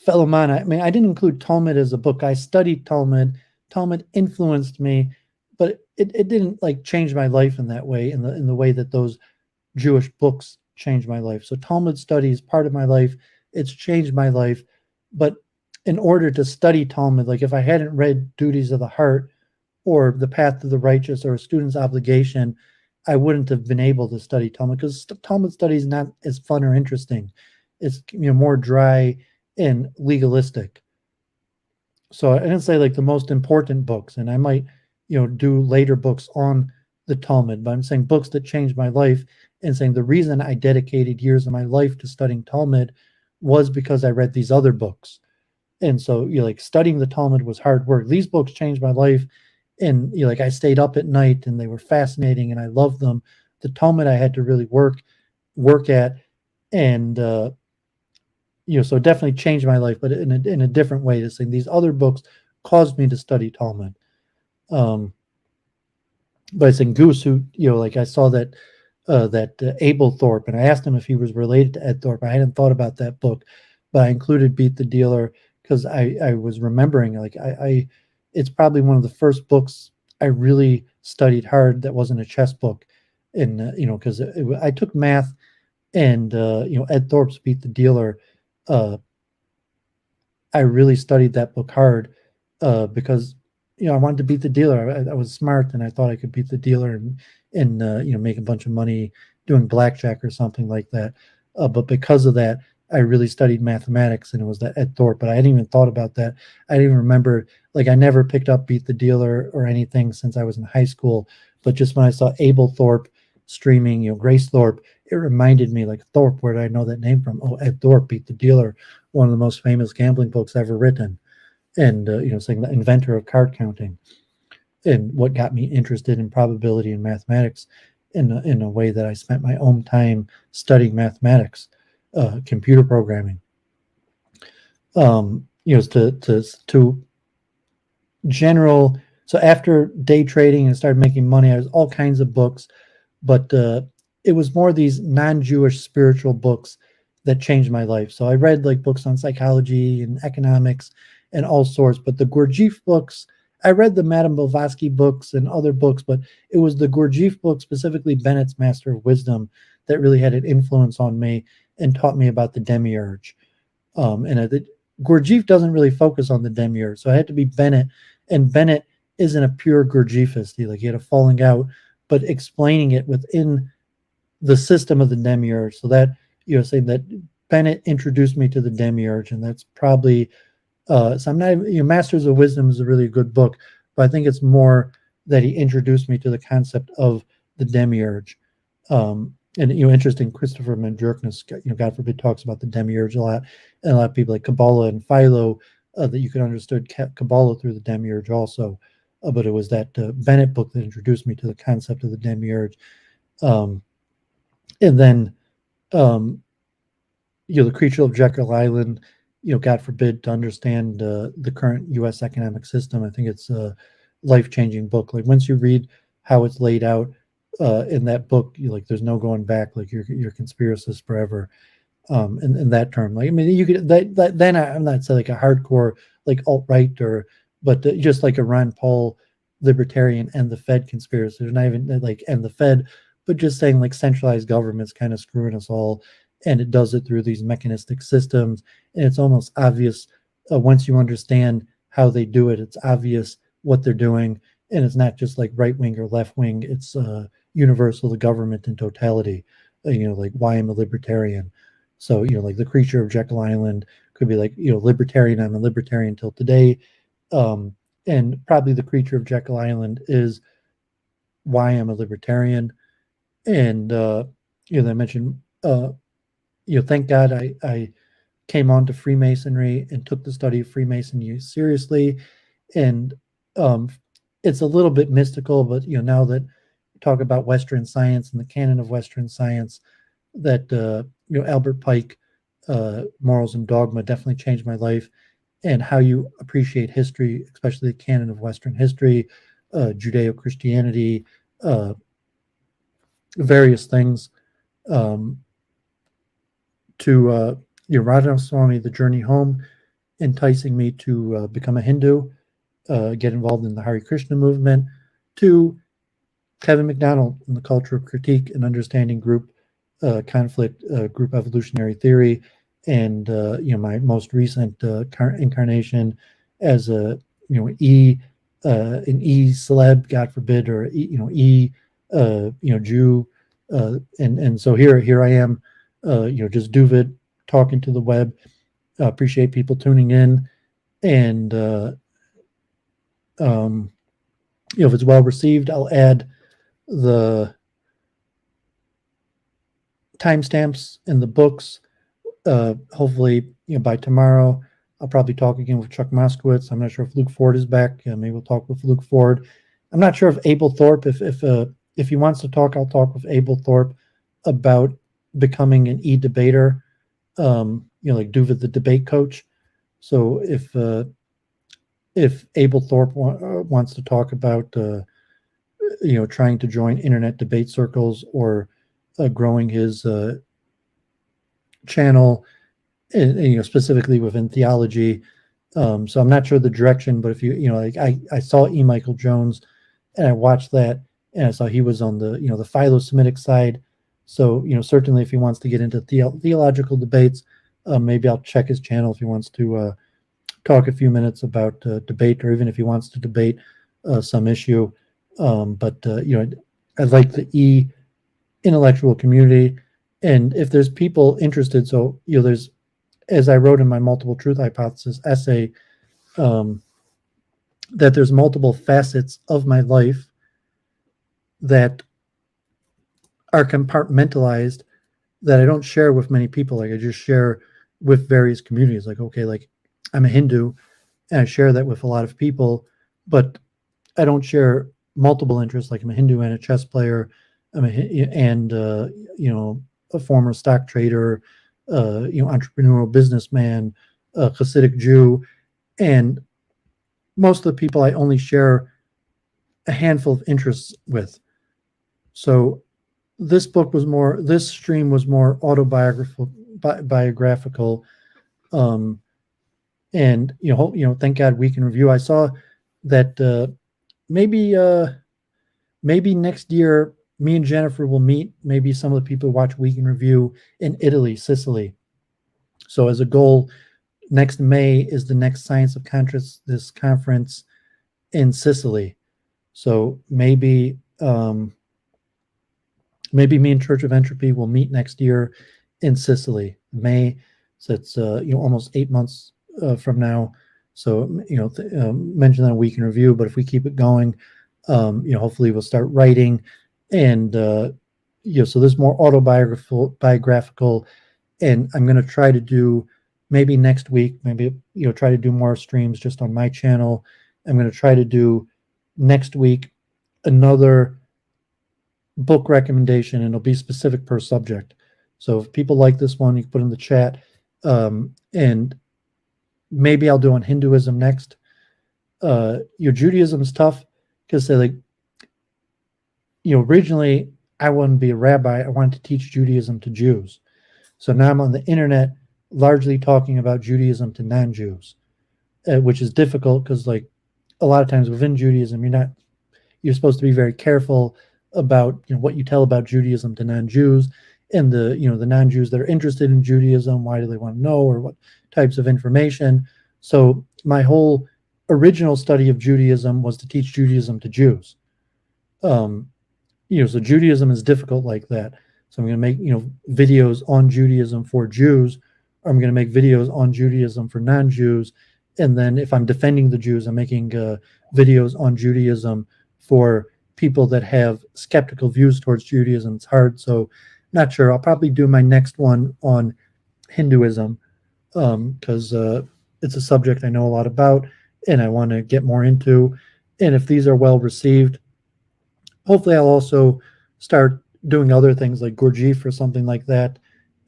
fellow man, I mean, I didn't include Talmud as a book. I studied Talmud. Talmud influenced me, but it didn't like change my life in that way, in the way that those Jewish books changed my life. So Talmud study is part of my life. It's changed my life. But in order to study Talmud, like if I hadn't read Duties of the Heart or The Path of the Righteous or A Student's Obligation, I wouldn't have been able to study Talmud, because Talmud study is not as fun or interesting. It's more dry and legalistic. So I didn't say like the most important books, and I might do later books on the Talmud, but I'm saying books that changed my life, and saying the reason I dedicated years of my life to studying Talmud was because I read these other books. And so like studying the Talmud was hard work. These books changed my life, and like I stayed up at night and they were fascinating and I loved them. The Talmud I had to really work at, and so it definitely changed my life, but in a different way. To saying these other books caused me to study Talmud. But I saying Goose, who like I saw that Abel Thorp, and I asked him if he was related to Ed Thorp. I hadn't thought about that book, but I included Beat the Dealer because I was remembering like I it's probably one of the first books I really studied hard that wasn't a chess book, and because I took math, and Ed Thorp's Beat the Dealer. I really studied that book hard because I wanted to beat the dealer. I was smart and I thought I could beat the dealer and make a bunch of money doing blackjack or something like that. But because of that, I really studied mathematics, and it was that Ed Thorpe. But I hadn't even thought about that. I didn't even remember. Like I never picked up Beat the Dealer or anything since I was in high school. But just when I saw Abel Thorpe streaming, Grace Thorpe, it reminded me like Thorpe. Where did I know that name from? Oh, Ed Thorpe, Beat the Dealer, one of the most famous gambling books ever written, and saying the inventor of card counting, and what got me interested in probability and mathematics in a way that I spent my own time studying mathematics, computer programming. To general. So after day trading and started making money, I was all kinds of books, but it was more these non-Jewish spiritual books that changed my life. So I read like books on psychology and economics and all sorts, but the Gurdjieff books, I read the Madame Blavatsky books and other books, but it was the Gurdjieff book, specifically Bennett's Master of Wisdom, that really had an influence on me and taught me about the demiurge. Gurdjieff doesn't really focus on the demiurge, so I had to be Bennett, and Bennett isn't a pure Gurdjieffist. He had a falling out, but explaining it within the system of the demiurge. So that saying that Bennett introduced me to the demiurge, and that's probably so I'm not even, Masters of Wisdom is a really good book, but I think it's more that he introduced me to the concept of the demiurge. And interesting, Christopher Mandurkness, God forbid, talks about the demiurge a lot, and a lot of people like Kabbalah and Philo that you could understand Kabbalah through the demiurge also. But it was that Bennett book that introduced me to the concept of the demiurge. And then the Creature of Jekyll Island, God forbid, to understand the current U.S. economic system. I think it's a life-changing book. Like once you read how it's laid out in that book, there's no going back. Like you're conspiracist forever. In that term, like I mean, you could then I'm not saying like a hardcore like alt-right but just like a Ron Paul libertarian and the Fed conspiracy. There's not even like and the Fed, but just saying like centralized government's kind of screwing us all. And it does it through these mechanistic systems, and it's almost obvious once you understand how they do it. It's obvious what they're doing, and it's not just like right wing or left wing. It's universal, the government in totality. Like why I'm a libertarian. So like the Creature of Jekyll Island could be like libertarian. I'm a libertarian till today, and probably the Creature of Jekyll Island is why I'm a libertarian. And I mentioned. Thank God I came on to Freemasonry and took the study of Freemasonry seriously. And it's a little bit mystical, but now that we talk about Western science and the canon of Western science, that Albert Pike, Morals and Dogma, definitely changed my life, and how you appreciate history, especially the canon of Western history, Judeo-Christianity, various things. To Radhanath Swami, The Journey Home, enticing me to become a Hindu, get involved in the Hare Krishna movement, to Kevin MacDonald in the culture of critique and understanding group conflict, group evolutionary theory, and my most recent incarnation as a an E celeb, God forbid, or Jew, and so here I am, just Duvid talking to the web. Appreciate people tuning in, and if it's well received, I'll add the timestamps in the books. Hopefully, by tomorrow, I'll probably talk again with Chuck Moskowitz. I'm not sure if Luke Ford is back. Maybe we'll talk with Luke Ford. I'm not sure if Abel Thorp, if he wants to talk, I'll talk with Abel Thorp about becoming an e-debater, like Duvid the debate coach. So if Abel Thorp wants to talk about trying to join internet debate circles or growing his channel, specifically within theology. So I'm not sure the direction, but if I saw E. Michael Jones, and I watched that, and I saw he was on the the Philo-Semitic side. So certainly if he wants to get into theological debates, maybe I'll check his channel if he wants to talk a few minutes about debate, or even if he wants to debate some issue. But I like the intellectual community, and if there's people interested, so there's, as I wrote in my multiple truth hypothesis essay, that there's multiple facets of my life that are compartmentalized that I don't share with many people. Like I just share with various communities. Like, okay, like I'm a Hindu and I share that with a lot of people, but I don't share multiple interests. Like I'm a Hindu and a chess player, a former stock trader, entrepreneurial businessman, a Hasidic Jew, and most of the people I only share a handful of interests with. So this stream was more autobiographical, and thank God we can review. I saw that maybe next year me and Jennifer will meet. Maybe some of the people who watch Week in Review in Italy, Sicily. So as a goal, next May is the next Science of Consciousness conference in Sicily. So maybe me and Church of Entropy will meet next year in Sicily, May. So it's almost 8 months from now. So mention that in Week in Review. But if we keep it going, hopefully we'll start writing, and so this more autobiographical, and I'm going to try to do maybe next week, try to do more streams just on my channel. I'm going to try to do next week another book recommendation, and it'll be specific per subject. So if people like this one, you can put in the chat, and maybe I'll do on Hinduism next. Judaism is tough because originally I wanted to be a rabbi. I wanted to teach Judaism to Jews. So now I'm on the internet largely talking about Judaism to non-Jews, which is difficult because a lot of times within Judaism, you're supposed to be very careful about what you tell about Judaism to non-Jews, and the non-Jews that are interested in Judaism, why do they want to know, or what types of information. So my whole original study of Judaism was to teach Judaism to Jews. So Judaism is difficult like that. So I'm going to make videos on Judaism for Jews, or I'm going to make videos on Judaism for non-Jews, and then if I'm defending the Jews, I'm making videos on Judaism for people that have skeptical views towards Judaism. It's hard, so not sure. I'll probably do my next one on Hinduism because it's a subject I know a lot about and I want to get more into. And if these are well received, hopefully I'll also start doing other things like Gurdjieff or something like that.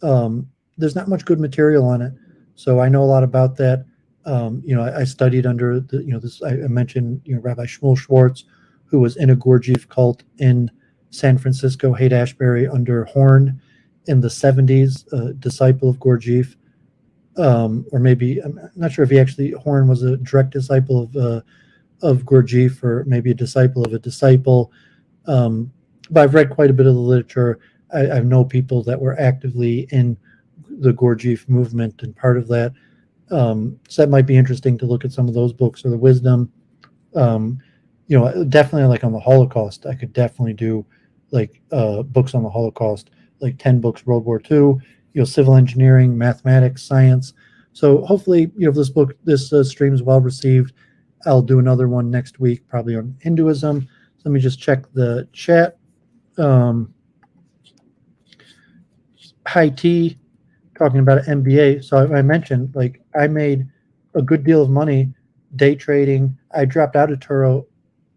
There's not much good material on it, so I know a lot about that. I studied under this. I mentioned Rabbi Shmuel Schwartz, who was in a Gurdjieff cult in San Francisco, Haight-Ashbury, under Horn in the 70s, a disciple of Gurdjieff. or maybe I'm not sure if he actually Horn was a direct disciple of Gurdjieff, or maybe a disciple of a disciple. But I've read quite a bit of the literature. I know people that were actively in the Gurdjieff movement and part of that. So that might be interesting to look at some of those books or the wisdom. Definitely like on the Holocaust, I could definitely do like books on the Holocaust, like 10 books, World War II, civil engineering, mathematics, science. So hopefully, this stream is well received. I'll do another one next week, probably on Hinduism. Let me just check the chat. High T talking about an MBA. So I mentioned, like, I made a good deal of money day trading. I dropped out of Turo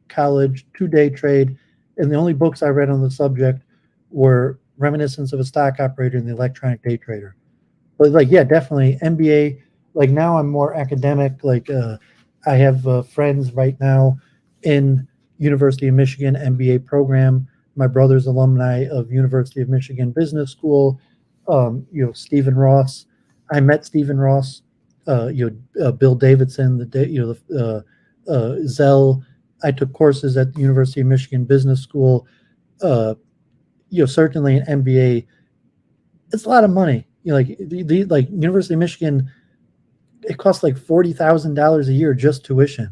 college to day trade, and the only books I read on the subject were Reminiscences of a Stock Operator and The Electronic Day Trader. But like, yeah, definitely MBA. Like now I'm more academic. Like I have friends right now in University of Michigan MBA program. My brother's alumni of University of Michigan Business School. Stephen Ross. I met Stephen Ross. Bill Davidson. Zell. I took courses at the University of Michigan Business School. Certainly an MBA. It's a lot of money. Like like University of Michigan, it costs like $40,000 a year just tuition.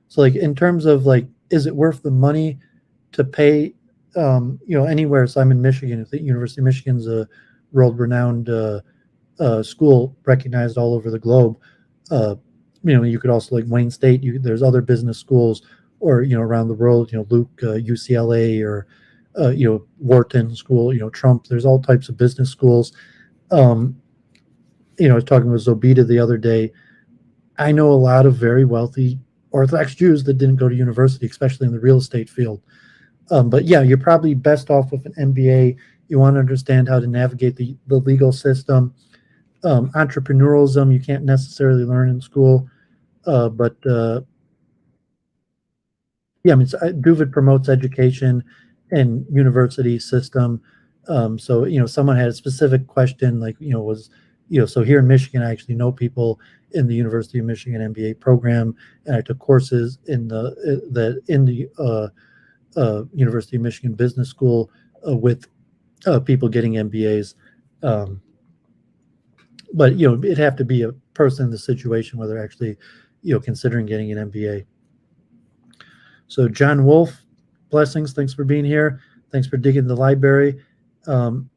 So like in terms of like, is it worth the money to pay? Anywhere. So I'm in Michigan. The University of Michigan's a world-renowned school, recognized all over the globe. You could also like Wayne State. There's other business schools, or around the world. Luke, UCLA, or Wharton School. Trump. There's all types of business schools. I was talking with Zobita the other day. I know a lot of very wealthy Orthodox Jews that didn't go to university, especially in the real estate field. But yeah, you're probably best off with an MBA. You want to understand how to navigate the legal system. Entrepreneurialism, you can't necessarily learn in school. But yeah, I mean, Duvid promotes education and university system. So, someone had a specific question, like, so here in Michigan, I actually know people in the University of Michigan MBA program, and I took courses in the University of Michigan Business School with people getting MBAs. But, it'd have to be a person in the situation where they're actually, considering getting an MBA. So John Wolf, blessings. Thanks for being here. Thanks for digging the library. I'm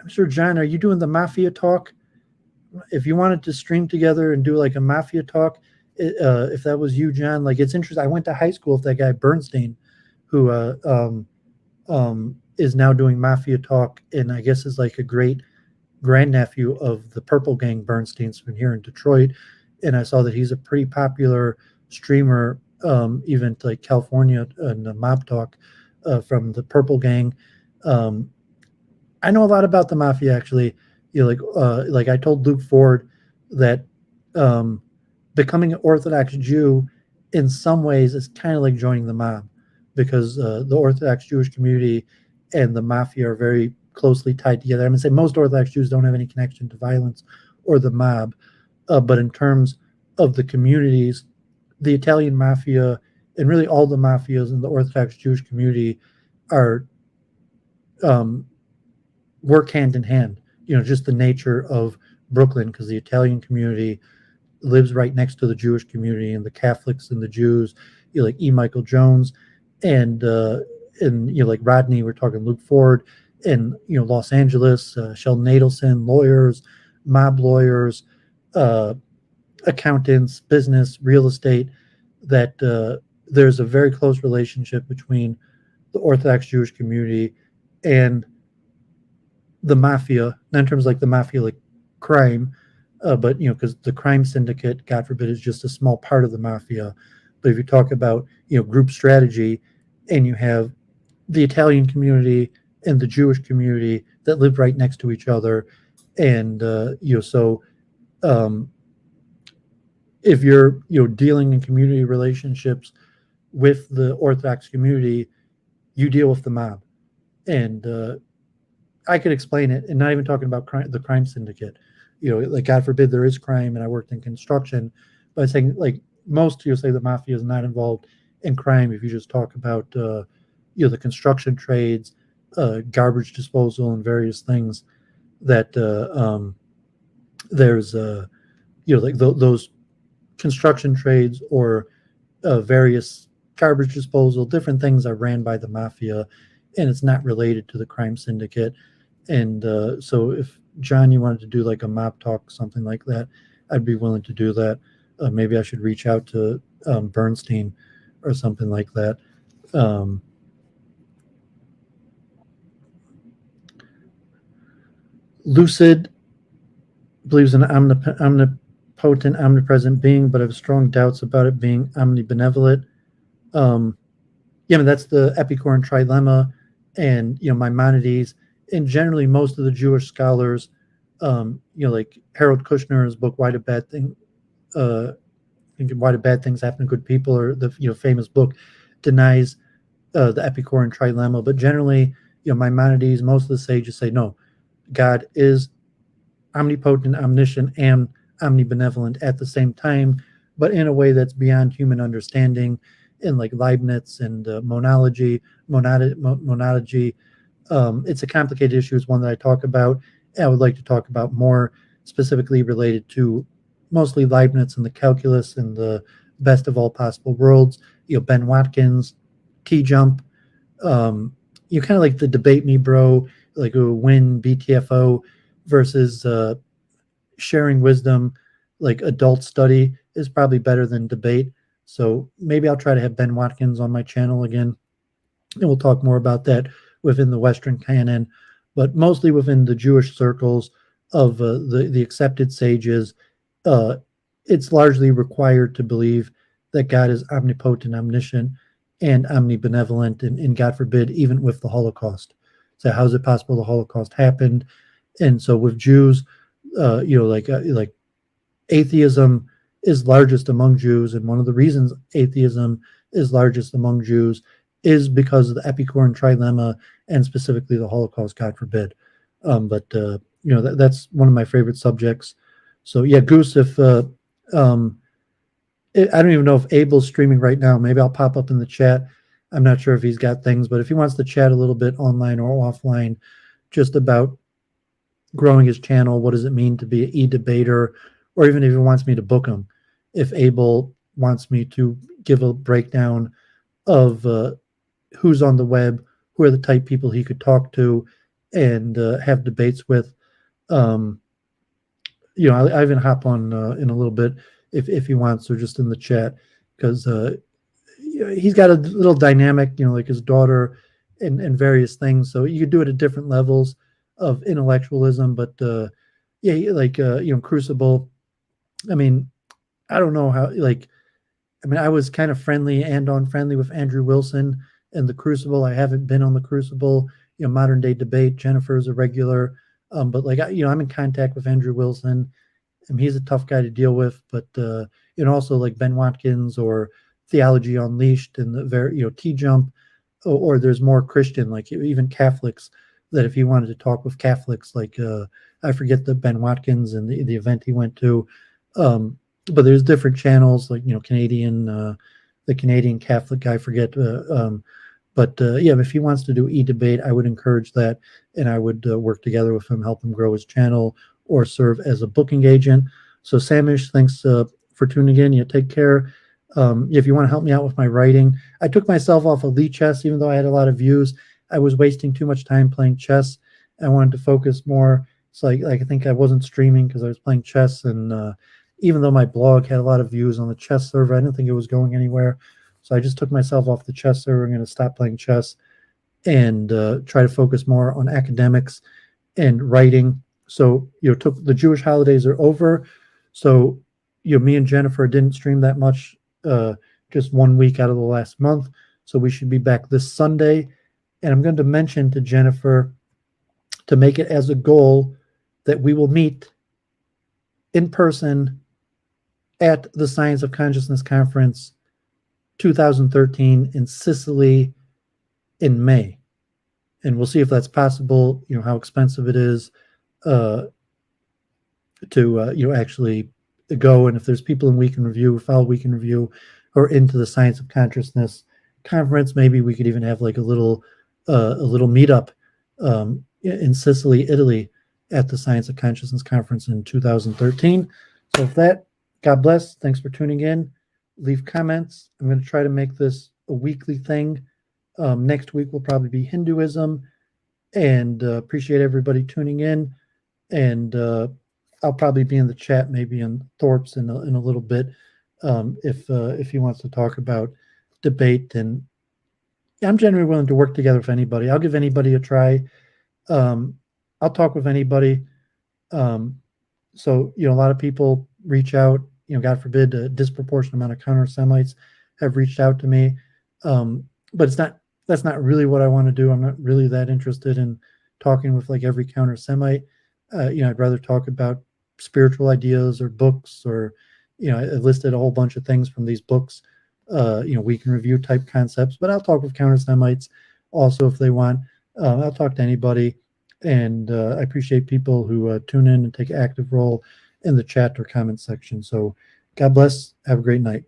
sure, John, are you doing the Mafia talk? If you wanted to stream together and do like a Mafia talk, if that was you, John, like it's interesting. I went to high school with that guy Bernstein, who is now doing Mafia talk, and I guess is like a great grandnephew of the Purple Gang Bernsteins from here in Detroit. And I saw that he's a pretty popular streamer, even to like California and Mob Talk from the Purple Gang. I know a lot about the Mafia, actually. Like I told Luke Ford that becoming an Orthodox Jew in some ways is kind of like joining the mob, because the Orthodox Jewish community and the Mafia are very closely tied together. I'm going to say most Orthodox Jews don't have any connection to violence or the mob, but in terms of the communities, the Italian Mafia and really all the mafias in the Orthodox Jewish community are work hand in hand. Just the nature of Brooklyn, because the Italian community lives right next to the Jewish community, and the Catholics and the Jews, like E. Michael Jones, and like Rodney, we're talking Luke Ford, and Los Angeles, Sheldon Adelson, lawyers, mob lawyers, accountants, business, real estate, that there's a very close relationship between the Orthodox Jewish community and the Mafia, not in terms of like the Mafia, like crime, but because the crime syndicate, God forbid, is just a small part of the Mafia. But if you talk about group strategy, and you have the Italian community and the Jewish community that live right next to each other, and if you're dealing in community relationships with the Orthodox community, you deal with the mob. And I could explain it, and not even talking about the crime syndicate. like God forbid there is crime and I worked in construction, but I'm saying like most you'll say the mafia is not involved in crime if you just talk about the construction trades, garbage disposal, and various things that there's like those construction trades or various garbage disposal, different things are ran by the mafia, and it's not related to the crime syndicate. And so if John, you wanted to do like a mob talk, something like that, I'd be willing to do that. Maybe I should reach out to Bernstein or something like that. Lucid believes in omnipotent, omnipresent being, but have strong doubts about it being omnibenevolent. Yeah, I mean, that's the Epicurean trilemma, and Maimonides, and generally most of the Jewish scholars, like Harold Kushner's book "Why Do Bad Things Happen to Good People," or the famous book, denies the Epicurean trilemma. But generally, Maimonides, most of the sages say no, God is omnipotent, omniscient, and omnibenevolent at the same time, but in a way that's beyond human understanding. In like Leibniz and monadology, it's a complicated issue. It's one that I talk about. And I would like to talk about more specifically related to mostly Leibniz and the calculus and the best of all possible worlds. Ben Watkins, T-jump. Kind of like the debate me, bro, like win BTFO versus sharing wisdom, like adult study is probably better than debate. So maybe I'll try to have Ben Watkins on my channel again, and we'll talk more about that within the Western canon, but mostly within the Jewish circles of the accepted sages. It's largely required to believe that God is omnipotent, omniscient, and omnibenevolent, and God forbid, even with the Holocaust. So how is it possible the Holocaust happened? And so with Jews, like atheism is largest among Jews, and one of the reasons atheism is largest among Jews is because of the Epicurean trilemma, and specifically the Holocaust, God forbid. But that's one of my favorite subjects. So yeah, Goose, if I don't even know if Abel's streaming right now. Maybe I'll pop up in the chat. I'm not sure if he's got things, but if he wants to chat a little bit online or offline, just about growing his channel, what does it mean to be an e-debater, or even if he wants me to book him, if Abel wants me to give a breakdown of who's on the web, who are the type people he could talk to and have debates with. I even hop on in a little bit if he wants, or just in the chat, because he's got a little dynamic, like his daughter and various things. So you could do it at different levels of intellectualism, but Crucible. I mean, I don't know how, I was kind of friendly and unfriendly with Andrew Wilson and the Crucible. I haven't been on the Crucible, modern day debate. Jennifer's a regular, but I'm in contact with Andrew Wilson. He's a tough guy to deal with, but also like Ben Watkins or Theology Unleashed and the T-jump, or there's more Christian, like even Catholics, that if he wanted to talk with Catholics, like I forget the Ben Watkins and the event he went to. But there's different channels, like Canadian, the Canadian Catholic guy, forget. If he wants to do e-debate, I would encourage that, and I would work together with him, help him grow his channel, or serve as a booking agent. So Samish, thanks for tuning in. Take care. If you want to help me out with my writing, I took myself off of Lee Chess, even though I had a lot of views. I was wasting too much time playing chess. I wanted to focus more. So I think I wasn't streaming because I was playing chess, and even though my blog had a lot of views on the chess server, I didn't think it was going anywhere. So I just took myself off the chess server. I'm going to stop playing chess and try to focus more on academics and writing. So the Jewish holidays are over. So me and Jennifer didn't stream that much, just 1 week out of the last month. So we should be back this Sunday. And I'm going to mention to Jennifer to make it as a goal that we will meet in person at the Science of Consciousness Conference 2013 in Sicily in May. And we'll see if that's possible, how expensive it is to to actually go. And if there's people in Week in Review, follow Week in Review, or into the Science of Consciousness conference, maybe we could even have like a little meetup in Sicily, Italy, at the Science of Consciousness conference in 2013. So with that, God bless. Thanks for tuning in. Leave comments. I'm going to try to make this a weekly thing. Next week will probably be Hinduism, and appreciate everybody tuning in. And I'll probably be in the chat, maybe in Thorp's in a little bit, if he wants to talk about debate. And I'm generally willing to work together with anybody. I'll give anybody a try. I'll talk with anybody. So, a lot of people reach out, God forbid, a disproportionate amount of counter-Semites have reached out to me. But that's not really what I want to do. I'm not really that interested in talking with like every counter-Semite. I'd rather talk about spiritual ideas or books, or, I listed a whole bunch of things from these books, Week in Review type concepts, but I'll talk with counter-Semites also if they want. I'll talk to anybody. And I appreciate people who tune in and take an active role in the chat or comment section. So God bless. Have a great night.